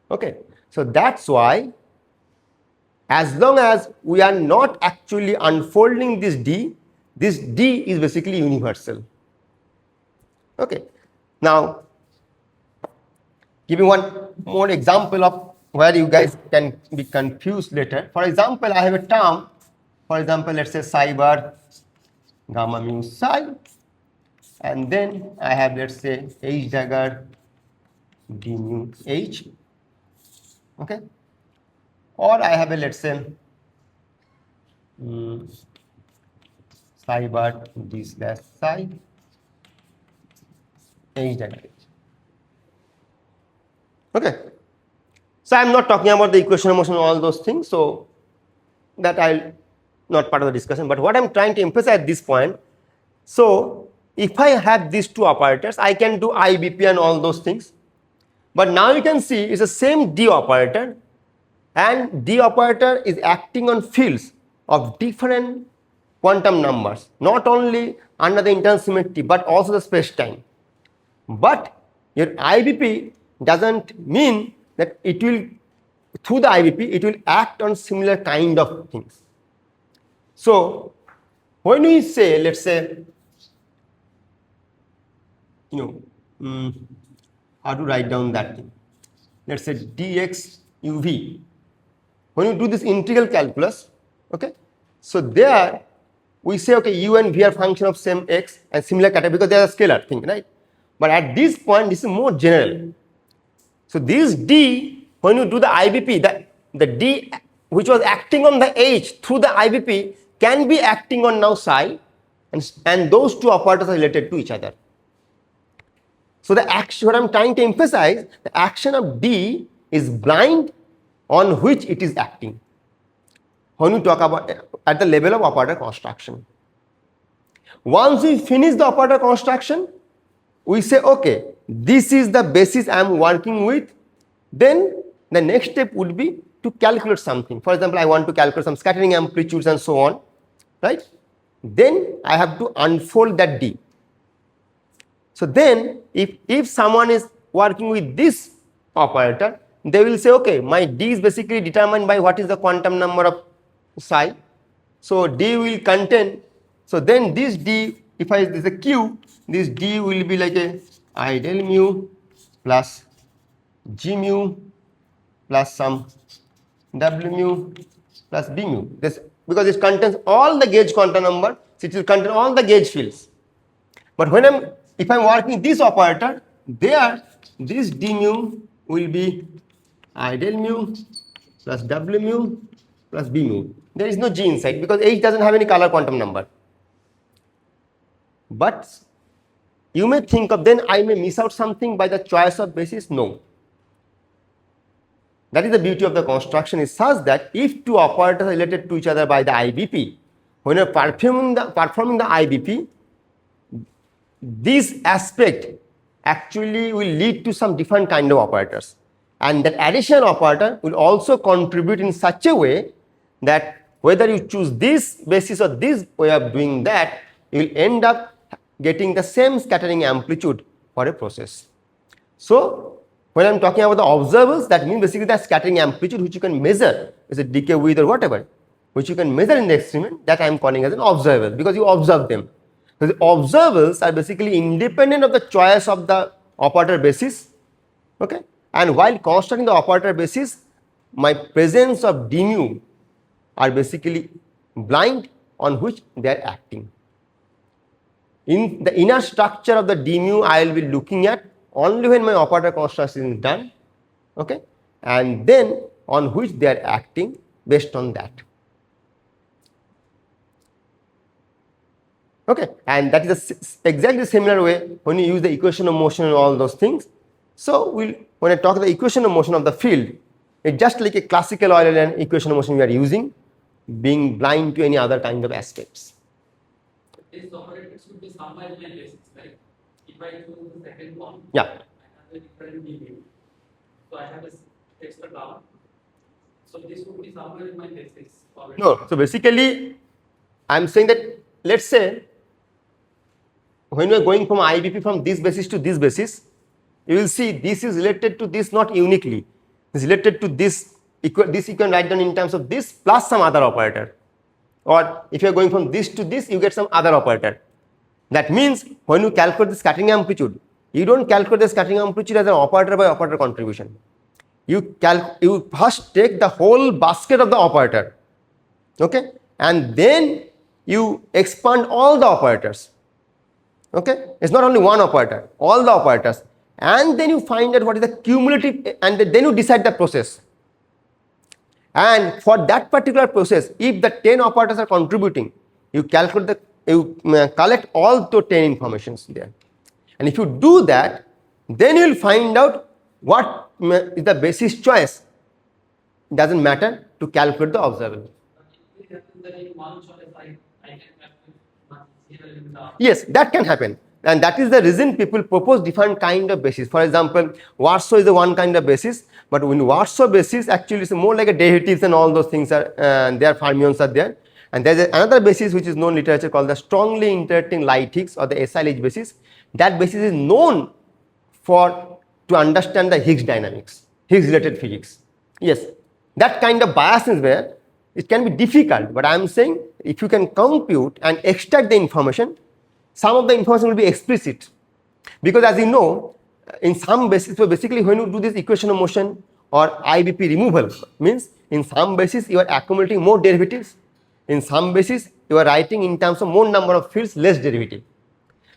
Okay, so that's why as long as we are not actually unfolding this d is basically universal. Okay, now give me one more example of where you guys can be confused later. For example, I have a term, for example, let's say psi bar gamma mu psi, and then I have, let's say, h dagger d mu h. Okay, or I have a, let's say, psi bar d slash psi h dagger h. Okay, so I am not talking about the equation of motion and all those things, so that I'll not part of the discussion. But what I'm trying to emphasize at this point, so if I have these two operators, I can do IBP and all those things. But now you can see it's the same d operator, and d operator is acting on fields of different quantum numbers, not only under the internal symmetry but also the space-time. But your IBP doesn't mean that it will, through the IBP, it will act on similar kind of things. So when we say, let's say, how to write down that thing? Let's say dx uv. When you do this integral calculus, okay, so there we say, okay, u and v are function of same x and similar category because they are a scalar thing, right? But at this point, this is more general. So this d, when you do the IBP, the d which was acting on the h through the IBP can be acting on now psi, and those two operators are related to each other. So the action, what I'm trying to emphasize, the action of d is blind on which it is acting. When we talk about at the level of operator construction, once we finish the operator construction, we say, okay, this is the basis I am working with. Then the next step would be to calculate something. For example, I want to calculate some scattering amplitudes and so on, right? Then I have to unfold that d. So then if someone is working with this operator, they will say, okay, my d is basically determined by what is the quantum number of psi. So d will contain, so then this d, if I this is a q, this d will be like a I del mu plus g mu plus some w mu plus b mu. This because it contains all the gauge quantum number, so it will contain all the gauge fields. But when if I'm working this operator, there this d mu will be I del mu plus W mu plus B mu. There is no G inside because H doesn't have any color quantum number. But you may think of, then I may miss out something by the choice of basis. No. That is the beauty of the construction, is such that if two operators are related to each other by the IBP, when you are performing the IBP, this aspect actually will lead to some different kind of operators, and that addition operator will also contribute in such a way that whether you choose this basis or this way of doing that, you will end up getting the same scattering amplitude for a process. So when I am talking about the observables, that means basically the scattering amplitude which you can measure, is a decay width or whatever, which you can measure in the experiment, that I am calling as an observable because you observe them. So the observables are basically independent of the choice of the operator basis, okay? And while constructing the operator basis, my presence of d mu are basically blind on which they are acting. In the inner structure of the d mu, I will be looking at only when my operator construction is done, okay? And then on which they are acting based on that. Okay, and that is exactly similar way when you use the equation of motion and all those things. So when I talk the equation of motion of the field, it's just like a classical Euler equation of motion we are using, being blind to any other kind of aspects. This operator should be somewhere in my basis, right? If I choose the second one, yeah, I have a different dB. So I have a extra term. So this would be somewhere in my basis. Already. No, so basically I am saying that, let's say when we are going from IBP from this basis to this basis, you will see this is related to this not uniquely. It's related to this this you can write down in terms of this plus some other operator. Or if you are going from this to this, you get some other operator. That means when you calculate the scattering amplitude, you don't calculate the scattering amplitude as an operator by operator contribution. You first take the whole basket of the operator, okay, and then you expand all the operators. Okay, it's not only one operator, all the operators, and then you find out what is the cumulative, and then you decide the process. And for that particular process, if the 10 operators are contributing, you calculate you collect all the 10 informations there. And if you do that, then you will find out what is the basis choice. It doesn't matter to calculate the observable. Yes, that can happen, and that is the reason people propose different kind of basis. For example, Warsaw is the one kind of basis, but in Warsaw basis actually it's more like a derivatives and all those things are their fermions are there. And there is another basis which is known in literature called the strongly interacting light Higgs or the SILH basis. That basis is known to understand the Higgs dynamics, Higgs related physics. Yes, that kind of bias is where it can be difficult, but I am saying if you can compute and extract the information, some of the information will be explicit, because as you know, in some basis, so basically when you do this equation of motion or IBP removal, means in some basis you are accumulating more derivatives, in some basis you are writing in terms of more number of fields, less derivative.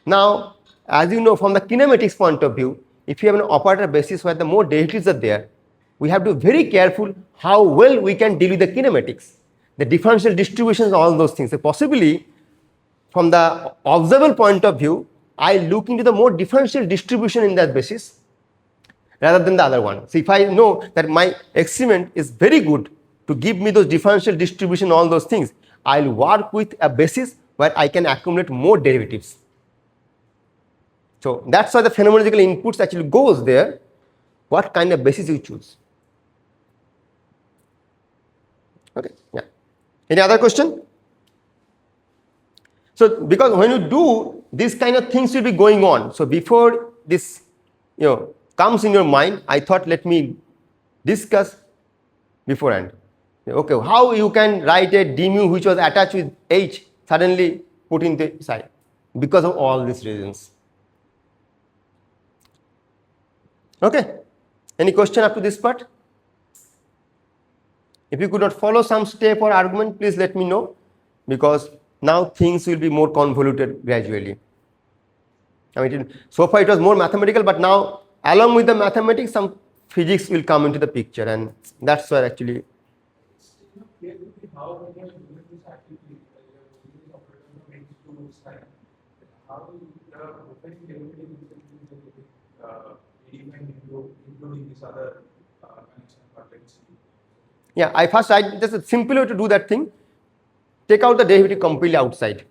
Now, as you know, from the kinematics point of view, if you have an operator basis where the more derivatives are there, we have to be very careful how well we can deal with the kinematics, the differential distributions, all those things. So possibly from the observable point of view, I look into the more differential distribution in that basis rather than the other one. So if I know that my experiment is very good to give me those differential distribution, all those things, I'll work with a basis where I can accumulate more derivatives. So that's why the phenomenological inputs actually goes there, what kind of basis you choose. Okay, yeah. Any other question? So because when you do these kind of things will be going on, so before this comes in your mind, I thought let me discuss beforehand. Okay, how you can write a d mu which was attached with h suddenly put in the side because of all these reasons. Okay, any question up to this part? If you could not follow some step or argument, please let me know, because now things will be more convoluted gradually. I mean, so far it was more mathematical, but now along with the mathematics, some physics will come into the picture, and that's where actually basically how we are doing this activity, like we are doing this operation from H to side. How the opening everything is defined including this other connection part, let's see. Yeah, I first write just a simple way to do that thing. Take out the derivative completely outside.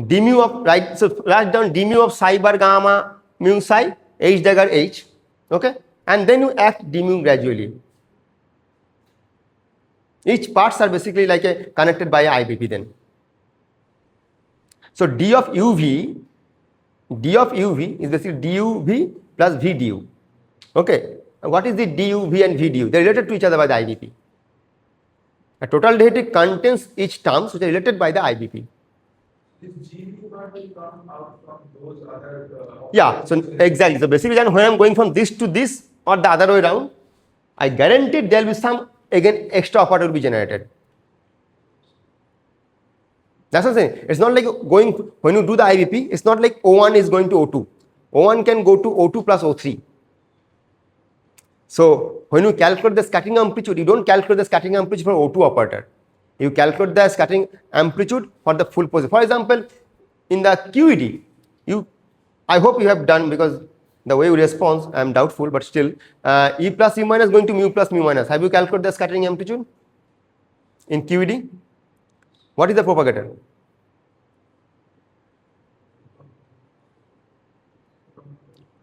D mu of write down d mu of psi bar gamma mu psi h dagger h, okay, and then you act d mu gradually. Each parts are basically like a connected by a IBP then. So d of uv is basically duv plus vdu. Okay, what is the duv and vdu? They are related to each other by the IBP. A total derivative contains each terms which are related by the IBP. This GU part will come out from those other. Yeah, so exactly. So basically, then when I'm going from this to this or the other way around, I guarantee there will be some again extra operator will be generated. That's what I'm saying. It's not like going when you do the IBP, it's not like O1 is going to O2. O1 can go to O2 plus O3. So when you calculate the scattering amplitude, you don't calculate the scattering amplitude for O2 operator. You calculate the scattering amplitude for the full position. For example, in the QED, I hope you have done, because the way you respond, I am doubtful, but still, E plus E minus going to mu plus mu minus. Have you calculated the scattering amplitude in QED? What is the propagator?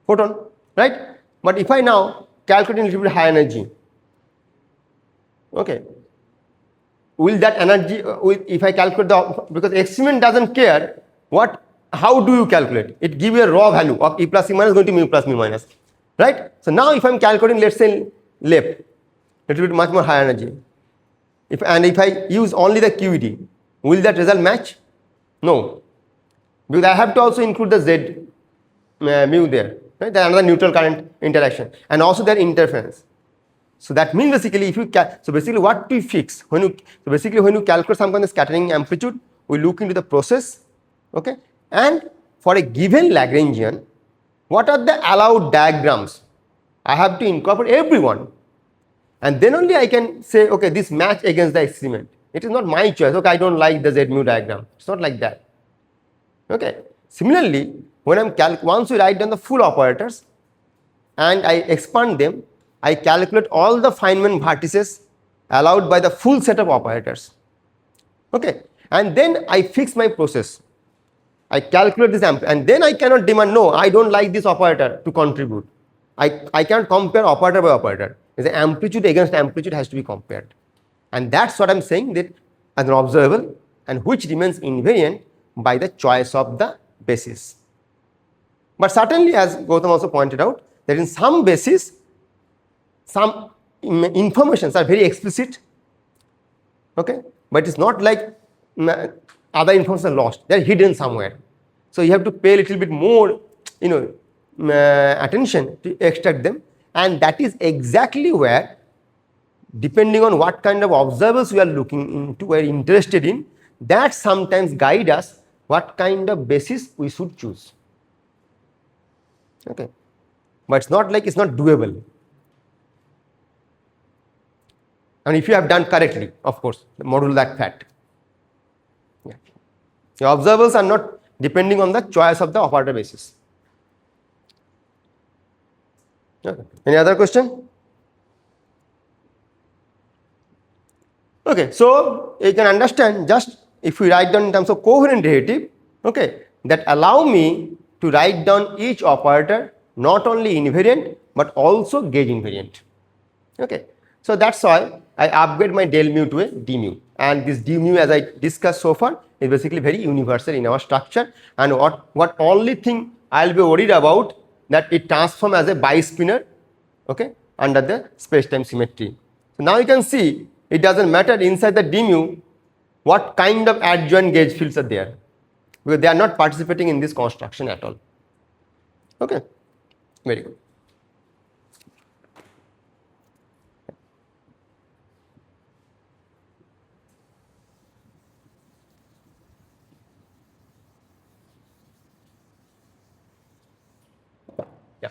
Photon, right? But if I now calculate a little bit high energy, okay, will that energy, if I calculate because experiment doesn't care how do you calculate? It gives you a raw value of E plus E minus going to mu plus mu minus, right? So now if I'm calculating, let's say LEP, little bit much more high energy, if I use only the QED, will that result match? No, because I have to also include the Z mu there, right? There another neutral current interaction and also their interference. So that means basically if you so basically what we fix when you calculate some kind of scattering amplitude, we look into the process, okay, and for a given Lagrangian, what are the allowed diagrams? I have to incorporate everyone, and then only I can say, okay, this match against the experiment. It is not my choice. Okay, I don't like the Z mu diagram. It's not like that. Okay. Similarly, when once we write down the full operators and I expand them, I calculate all the Feynman vertices allowed by the full set of operators. Okay, and then I fix my process. I calculate this and then I cannot demand, no, I don't like this operator to contribute. I can't compare operator by operator. The amplitude against amplitude has to be compared, and that's what I'm saying, that as an observable and which remains invariant by the choice of the basis. But certainly, as Gautam also pointed out, that in some basis, some informations are very explicit, okay, but it's not like other information are lost, they're hidden somewhere. So you have to pay a little bit more, attention to extract them, and that is exactly where, depending on what kind of observables we are looking into, we are interested in, that sometimes guide us what kind of basis we should choose. Okay, but it's not like it's not doable. And if you have done correctly, of course, the module that fact. Yeah. The observables are not depending on the choice of the operator basis. Okay. Any other question? Okay, so you can understand, just if we write down in terms of coherent derivative, okay, that allow me to write down each operator not only invariant but also gauge invariant. Okay, so that's why I upgrade my del mu to a d mu, and this d mu, as I discussed so far, is basically very universal in our structure. And what only thing I'll be worried about, that it transforms as a bispinner, okay, under the space-time symmetry. So now you can see it doesn't matter inside the d mu what kind of adjoint gauge fields are there, because they are not participating in this construction at all. Okay, very good. Yeah.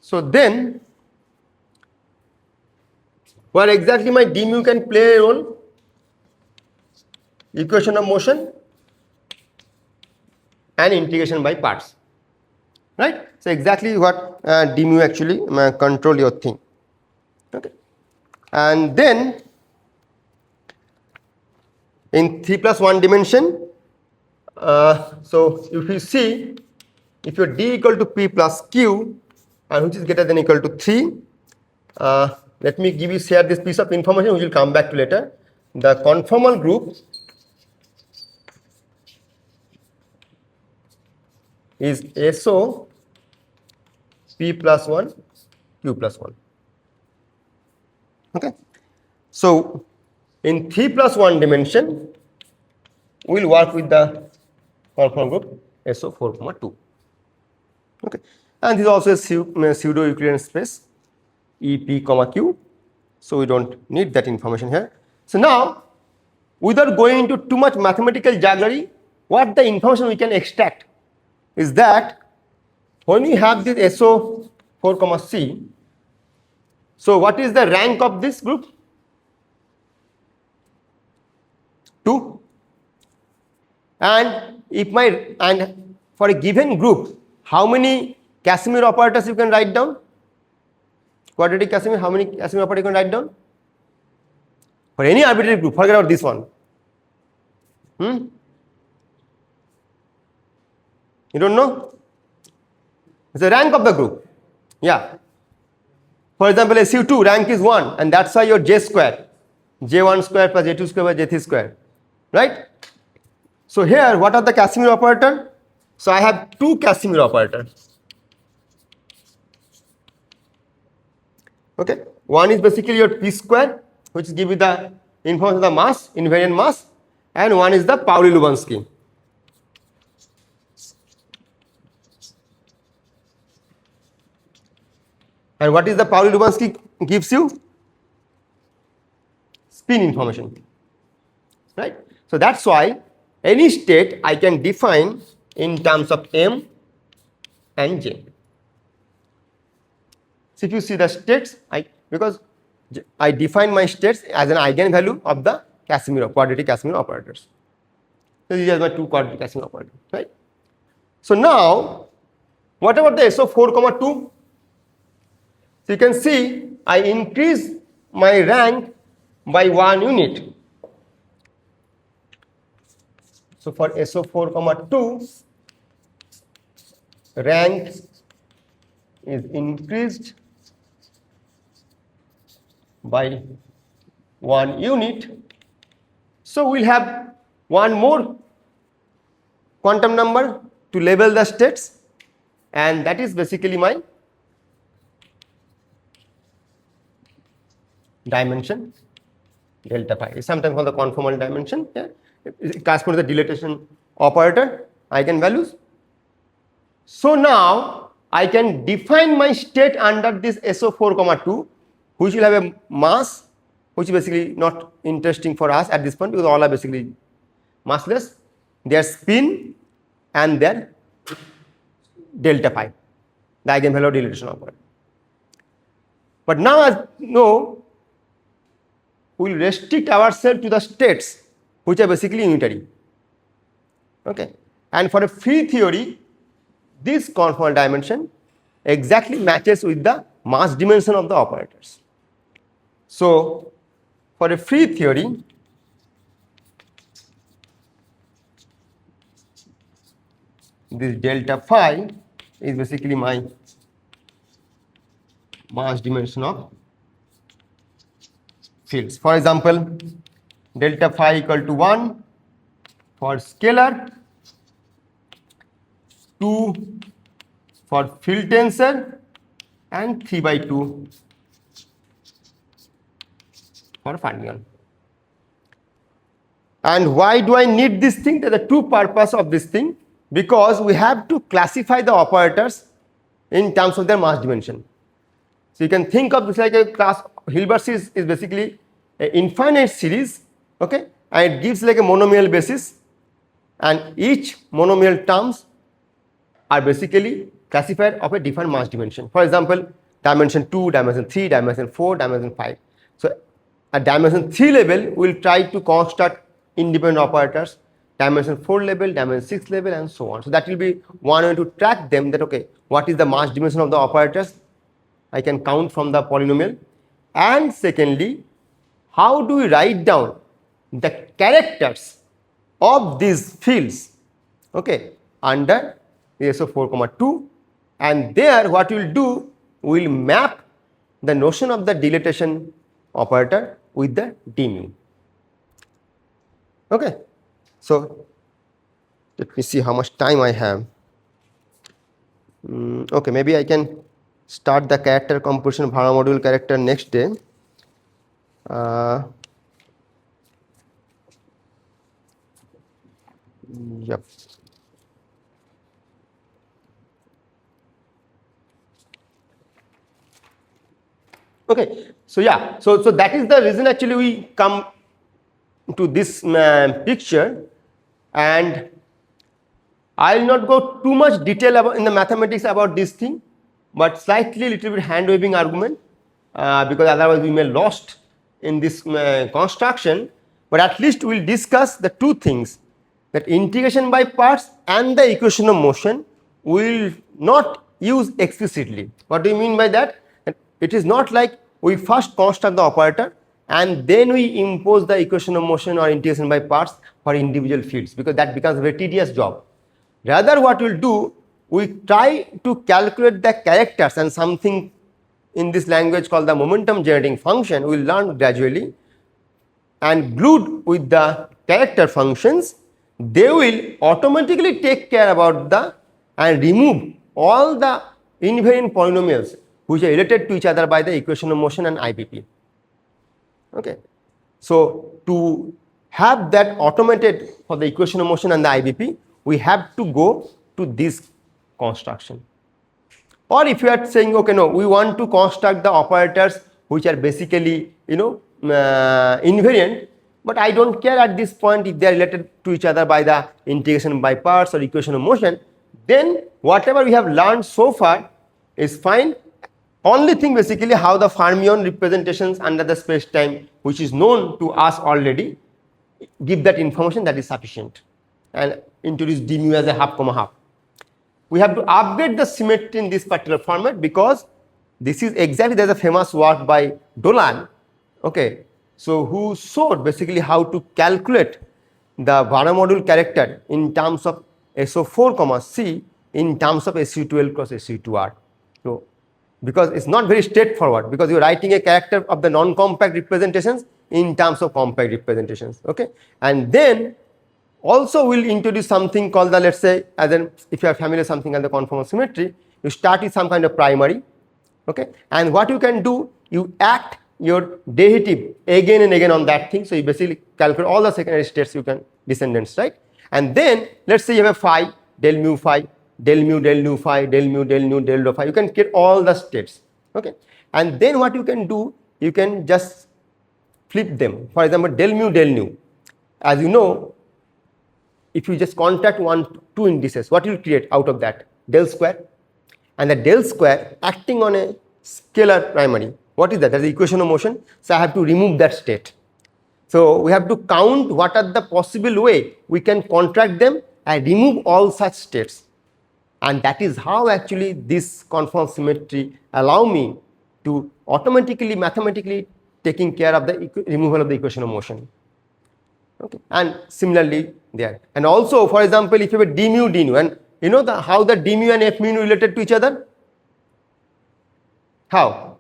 So then where exactly my d mu can play a role, equation of motion and integration by parts, right? So exactly what d mu actually control your thing, okay? And then in 3 plus 1 dimension, so if you see, if your d equal to p plus q and which is greater than equal to 3, let me share this piece of information which will come back to later. The conformal group is SO p plus 1 q plus 1, okay? So in 3 plus 1 dimension, we will work with the conformal group SO 4, 2. Okay, and this is also a pseudo Euclidean space EP, Q. So we don't need that information here. So now, without going into too much mathematical jugglery, what the information we can extract is that when we have this SO 4, C, so what is the rank of this group? 2. And for a given group, how many Casimir operators you can write down? Quadratic Casimir, how many Casimir operators you can write down? For any arbitrary group, forget about this one. You don't know? It's the rank of the group. Yeah. For example, SU2 rank is 1, and that's why your J square, J1 square plus J2 square plus J3 square, right? So here, what are the Casimir operator? So I have 2 Casimir operators. Okay, one is basically your P square, which give you the information of the mass, invariant mass, and one is the Pauli-Lubinsky. And what is the Pauli-Lubinsky gives you? Spin information, right? So that's why any state I can define in terms of M and J. So if you see the states, because I define my states as an eigenvalue of the Casimir quadratic Casimir operators. So these are my 2 quadratic Casimir operators, right? So now, what about the SO 4, 2? So you can see I increase my rank by 1 unit. So for SO 4, 2, rank is increased by 1 unit. So we'll have one more quantum number to label the states, and that is basically my dimension delta phi. It's sometimes called the conformal dimension. Yeah? It corresponds to the dilatation operator eigenvalues. So now I can define my state under this SO 4, 2, which will have a mass, which is basically not interesting for us at this point because all are basically massless, their spin and their delta phi, the eigenvalue of dilatation operator. But now, as you know, we will restrict ourselves to the states which are basically unitary. Okay, and for a free theory, this conformal dimension exactly matches with the mass dimension of the operators. So, for a free theory, this delta phi is basically my mass dimension of fields. For example, delta phi equal to 1 for scalar, 2 for field tensor, and 3/2 for fermion. And why do I need this thing? There are the 2 purposes of this thing, because we have to classify the operators in terms of their mass dimension. So you can think of this like a class. Hilbert series is basically an infinite series, okay, and it gives like a monomial basis, and each monomial terms are basically classified of a different mass dimension. For example, dimension 2, dimension 3, dimension 4, dimension 5. So at dimension 3 level, we will try to construct independent operators, dimension 4 level, dimension 6 level, and so on. So that will be one way to track them, that okay, what is the mass dimension of the operators I can count from the polynomial. And secondly, how do we write down the characters of these fields, okay, under SO4, 2, and there what we will do, we will map the notion of the dilatation operator with the d mu. Okay, so let me see how much time I have. Okay, maybe I can start the character composition Vara module character next day. Yep. Okay, so yeah, so that is the reason actually we come to this picture, and I will not go too much detail about in the mathematics about this thing, but slightly little bit hand waving argument, because otherwise we may lost in this construction. But at least we will discuss the two things, that integration by parts and the equation of motion we will not use explicitly. What do you mean by that? That it is not like we first construct the operator and then we impose the equation of motion or integration by parts for individual fields, because that becomes a very tedious job. Rather, what we will do, we try to calculate the characters and something in this language called the momentum generating function we will learn gradually, and glued with the character functions, they will automatically take care about the and remove all the invariant polynomials which are related to each other by the equation of motion and IBP. Okay. So to have that automated for the equation of motion and the IBP, we have to go to this construction. Or if you are saying, okay, no, we want to construct the operators which are basically, invariant, but I don't care at this point if they are related to each other by the integration by parts or equation of motion, then whatever we have learned so far is fine. Only thing basically how the fermion representations under the space time, which is known to us already, give that information, that is sufficient, and introduce d mu as a half comma half. We have to upgrade the symmetry in this particular format, because this is exactly, there is a famous work by Dolan, okay, so who showed basically how to calculate the Vara module character in terms of SO4, C in terms of SU12 cross SU2R. So because it's not very straightforward, because you're writing a character of the non-compact representations in terms of compact representations, okay, and then also we'll introduce something called the, let's say, as an, if you are familiar with something as the conformal symmetry, you start with some kind of primary, okay, and what you can do, you act your derivative again and again on that thing. So you basically calculate all the secondary states you can descendants, right? And then let's say you have a phi, del mu phi, del mu phi, del mu del rho phi, you can get all the states, okay, and then what you can do, you can just flip them. For example, del nu, as you know, if you just contract two indices, what you will create out of that? Del square, and the del square acting on a scalar primary. What is that? That is the equation of motion. So I have to remove that state. So we have to count what are the possible way we can contract them and remove all such states, and that is how actually this conformal symmetry allow me to automatically mathematically taking care of the removal of the equation of motion. Okay, and similarly there, and also for example, if you have a d mu, and you know how the d mu and f mu related to each other. How?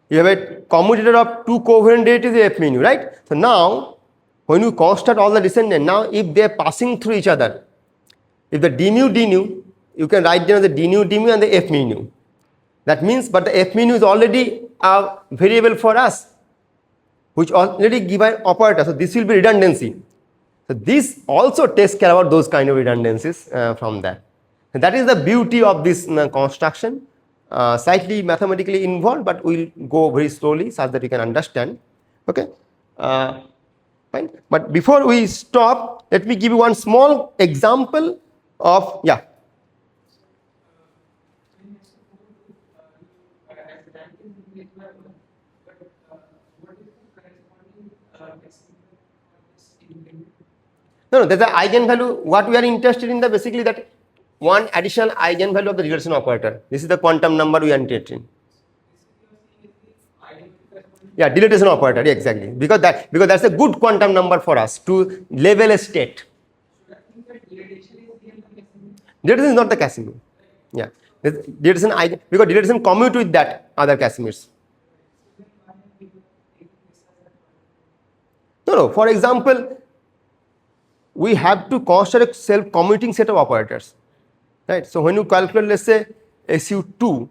You have a commutator of two covariant derivatives f mu, right? So now when you construct all the descendant, now if they are passing through each other, if the d mu, you can write down the d mu and the f mu. That means, but the f mu is already a variable for us, which already give an operator. So this will be redundancy. So this also takes care about those kind of redundancies from that. And that is the beauty of this construction. Slightly mathematically involved, but we'll go very slowly so that you can understand. Okay, fine. But before we stop, let me give you one small example of No, there's an eigenvalue. What we are interested in the basically that one additional eigenvalue of the dilation operator. This is the quantum number we are interested in. Yeah, dilatation operator, yeah, exactly. Because that's a good quantum number for us to level a state. Dilatation is not the Casimir. Yeah, dilatation because dilatation commute with that other Casimirs. No. For example, we have to construct a self-commuting set of operators, right? So when you calculate, let's say SU2,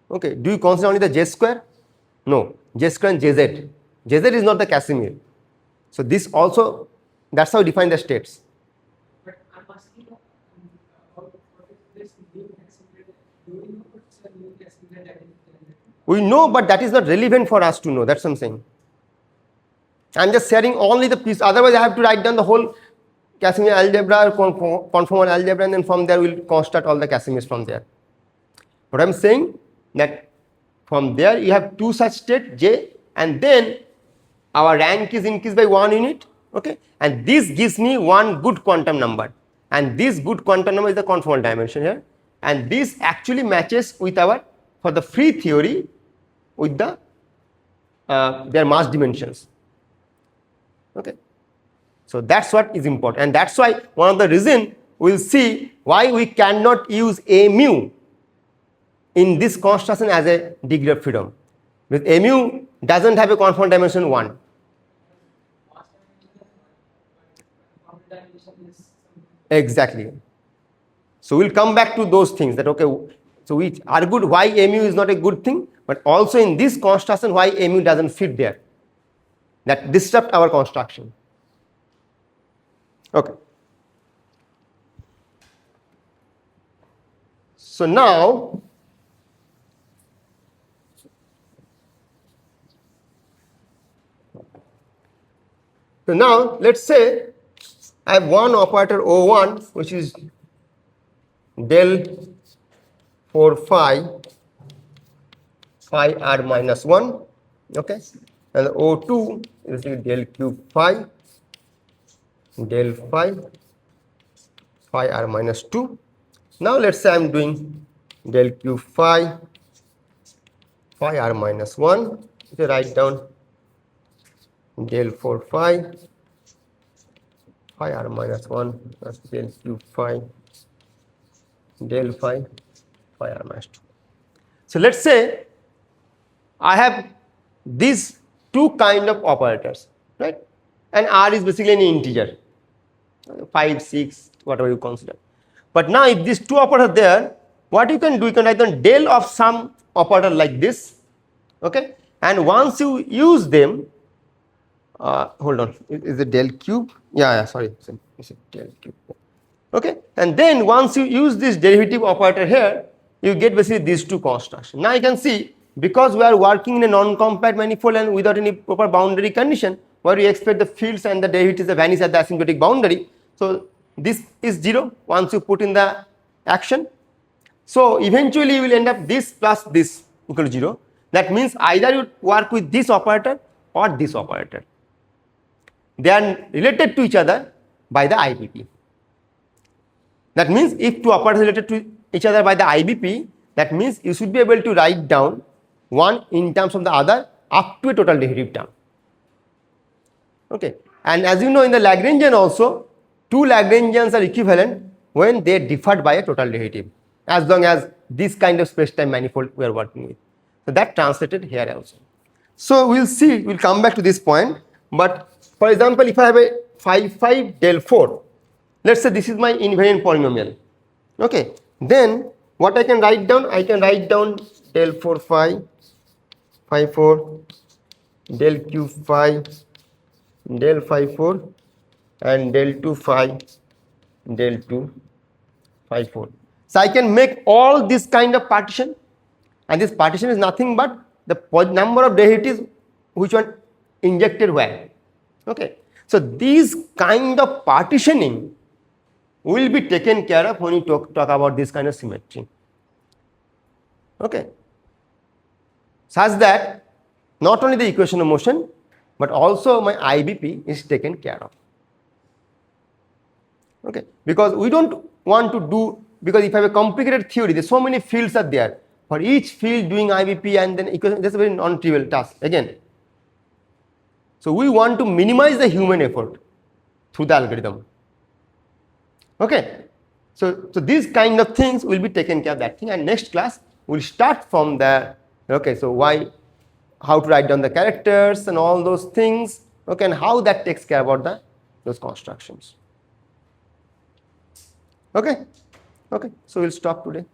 okay, do you consider only the J square? No, J square and JZ. JZ is not the Casimir. So this also, that's how we define the states. But I'm asking about what is this new accelerator? Do you know what's the new accelerator? We know, but that is not relevant for us to know. That's what I'm saying. I'm just sharing only the piece. Otherwise, I have to write down the whole Casimir algebra, conformal algebra, and then from there we'll construct all the Casimirs from there. What I'm saying that from there you have two such state J, and then our rank is increased by 1 unit, okay, and this gives me one good quantum number, and this good quantum number is the conformal dimension here, and this actually matches with our, for the free theory, with the their mass dimensions, okay. So that's what is important, and that's why one of the reason we'll see why we cannot use a mu in this construction as a degree of freedom, because a mu doesn't have a conformal dimension 1. Exactly. So we'll come back to those things that, okay, so we argued why mu is not a good thing, but also in this construction why mu doesn't fit there, that disrupt our construction. Okay. So now let's say I have one operator O1 which is del 4 phi r minus 1, okay, and the O2 is del cube phi del phi r minus 2. Now let's say I am doing del cube phi r minus 1. If you write down del 4 phi r minus 1 plus del cube phi del phi r minus 2. So let's say I have these two kind of operators, right? And r is basically an integer, 5, 6, whatever you consider. But now if these two operators are there, what you can do, you can write down del of some operator like this, okay? And once you use them, hold on, is it del cube? Yeah, sorry, it's a del cube. Okay, and then once you use this derivative operator here, you get basically these two constructions. Now you can see, because we are working in a non-compact manifold and without any proper boundary condition, where we expect the fields and the derivatives to vanish at the asymptotic boundary. So this is 0 once you put in the action. So eventually you will end up this plus this equal to 0. That means either you work with this operator or this operator. They are related to each other by the IBP. That means if two operators are related to each other by the IBP, that means you should be able to write down one in terms of the other up to a total derivative term. Okay, and as you know, in the Lagrangian also, two Lagrangians are equivalent when they differed by a total derivative, as long as this kind of space-time manifold we are working with. So that translated here also. So we'll see, we'll come back to this point. But for example, if I have a 5 del 4, let's say this is my invariant polynomial. Okay, then what I can write down? I can write down del 4 phi 4 del cube phi del phi 4 and del 2 phi del 2 phi 4. So I can make all this kind of partition, and this partition is nothing but the number of derivatives which one injected where. Okay, so these kind of partitioning will be taken care of when you talk about this kind of symmetry. Okay, such that not only the equation of motion but also my IBP is taken care of. Okay, because we don't want to do, because if I have a complicated theory, there's so many fields are there. For each field doing IVP and then equation, that's a very non-trivial task again. So we want to minimize the human effort through the algorithm. Okay, so these kind of things will be taken care of that thing, and next class we'll start from the, okay, so how to write down the characters and all those things, okay, and how that takes care about those constructions. Okay, so we'll stop today.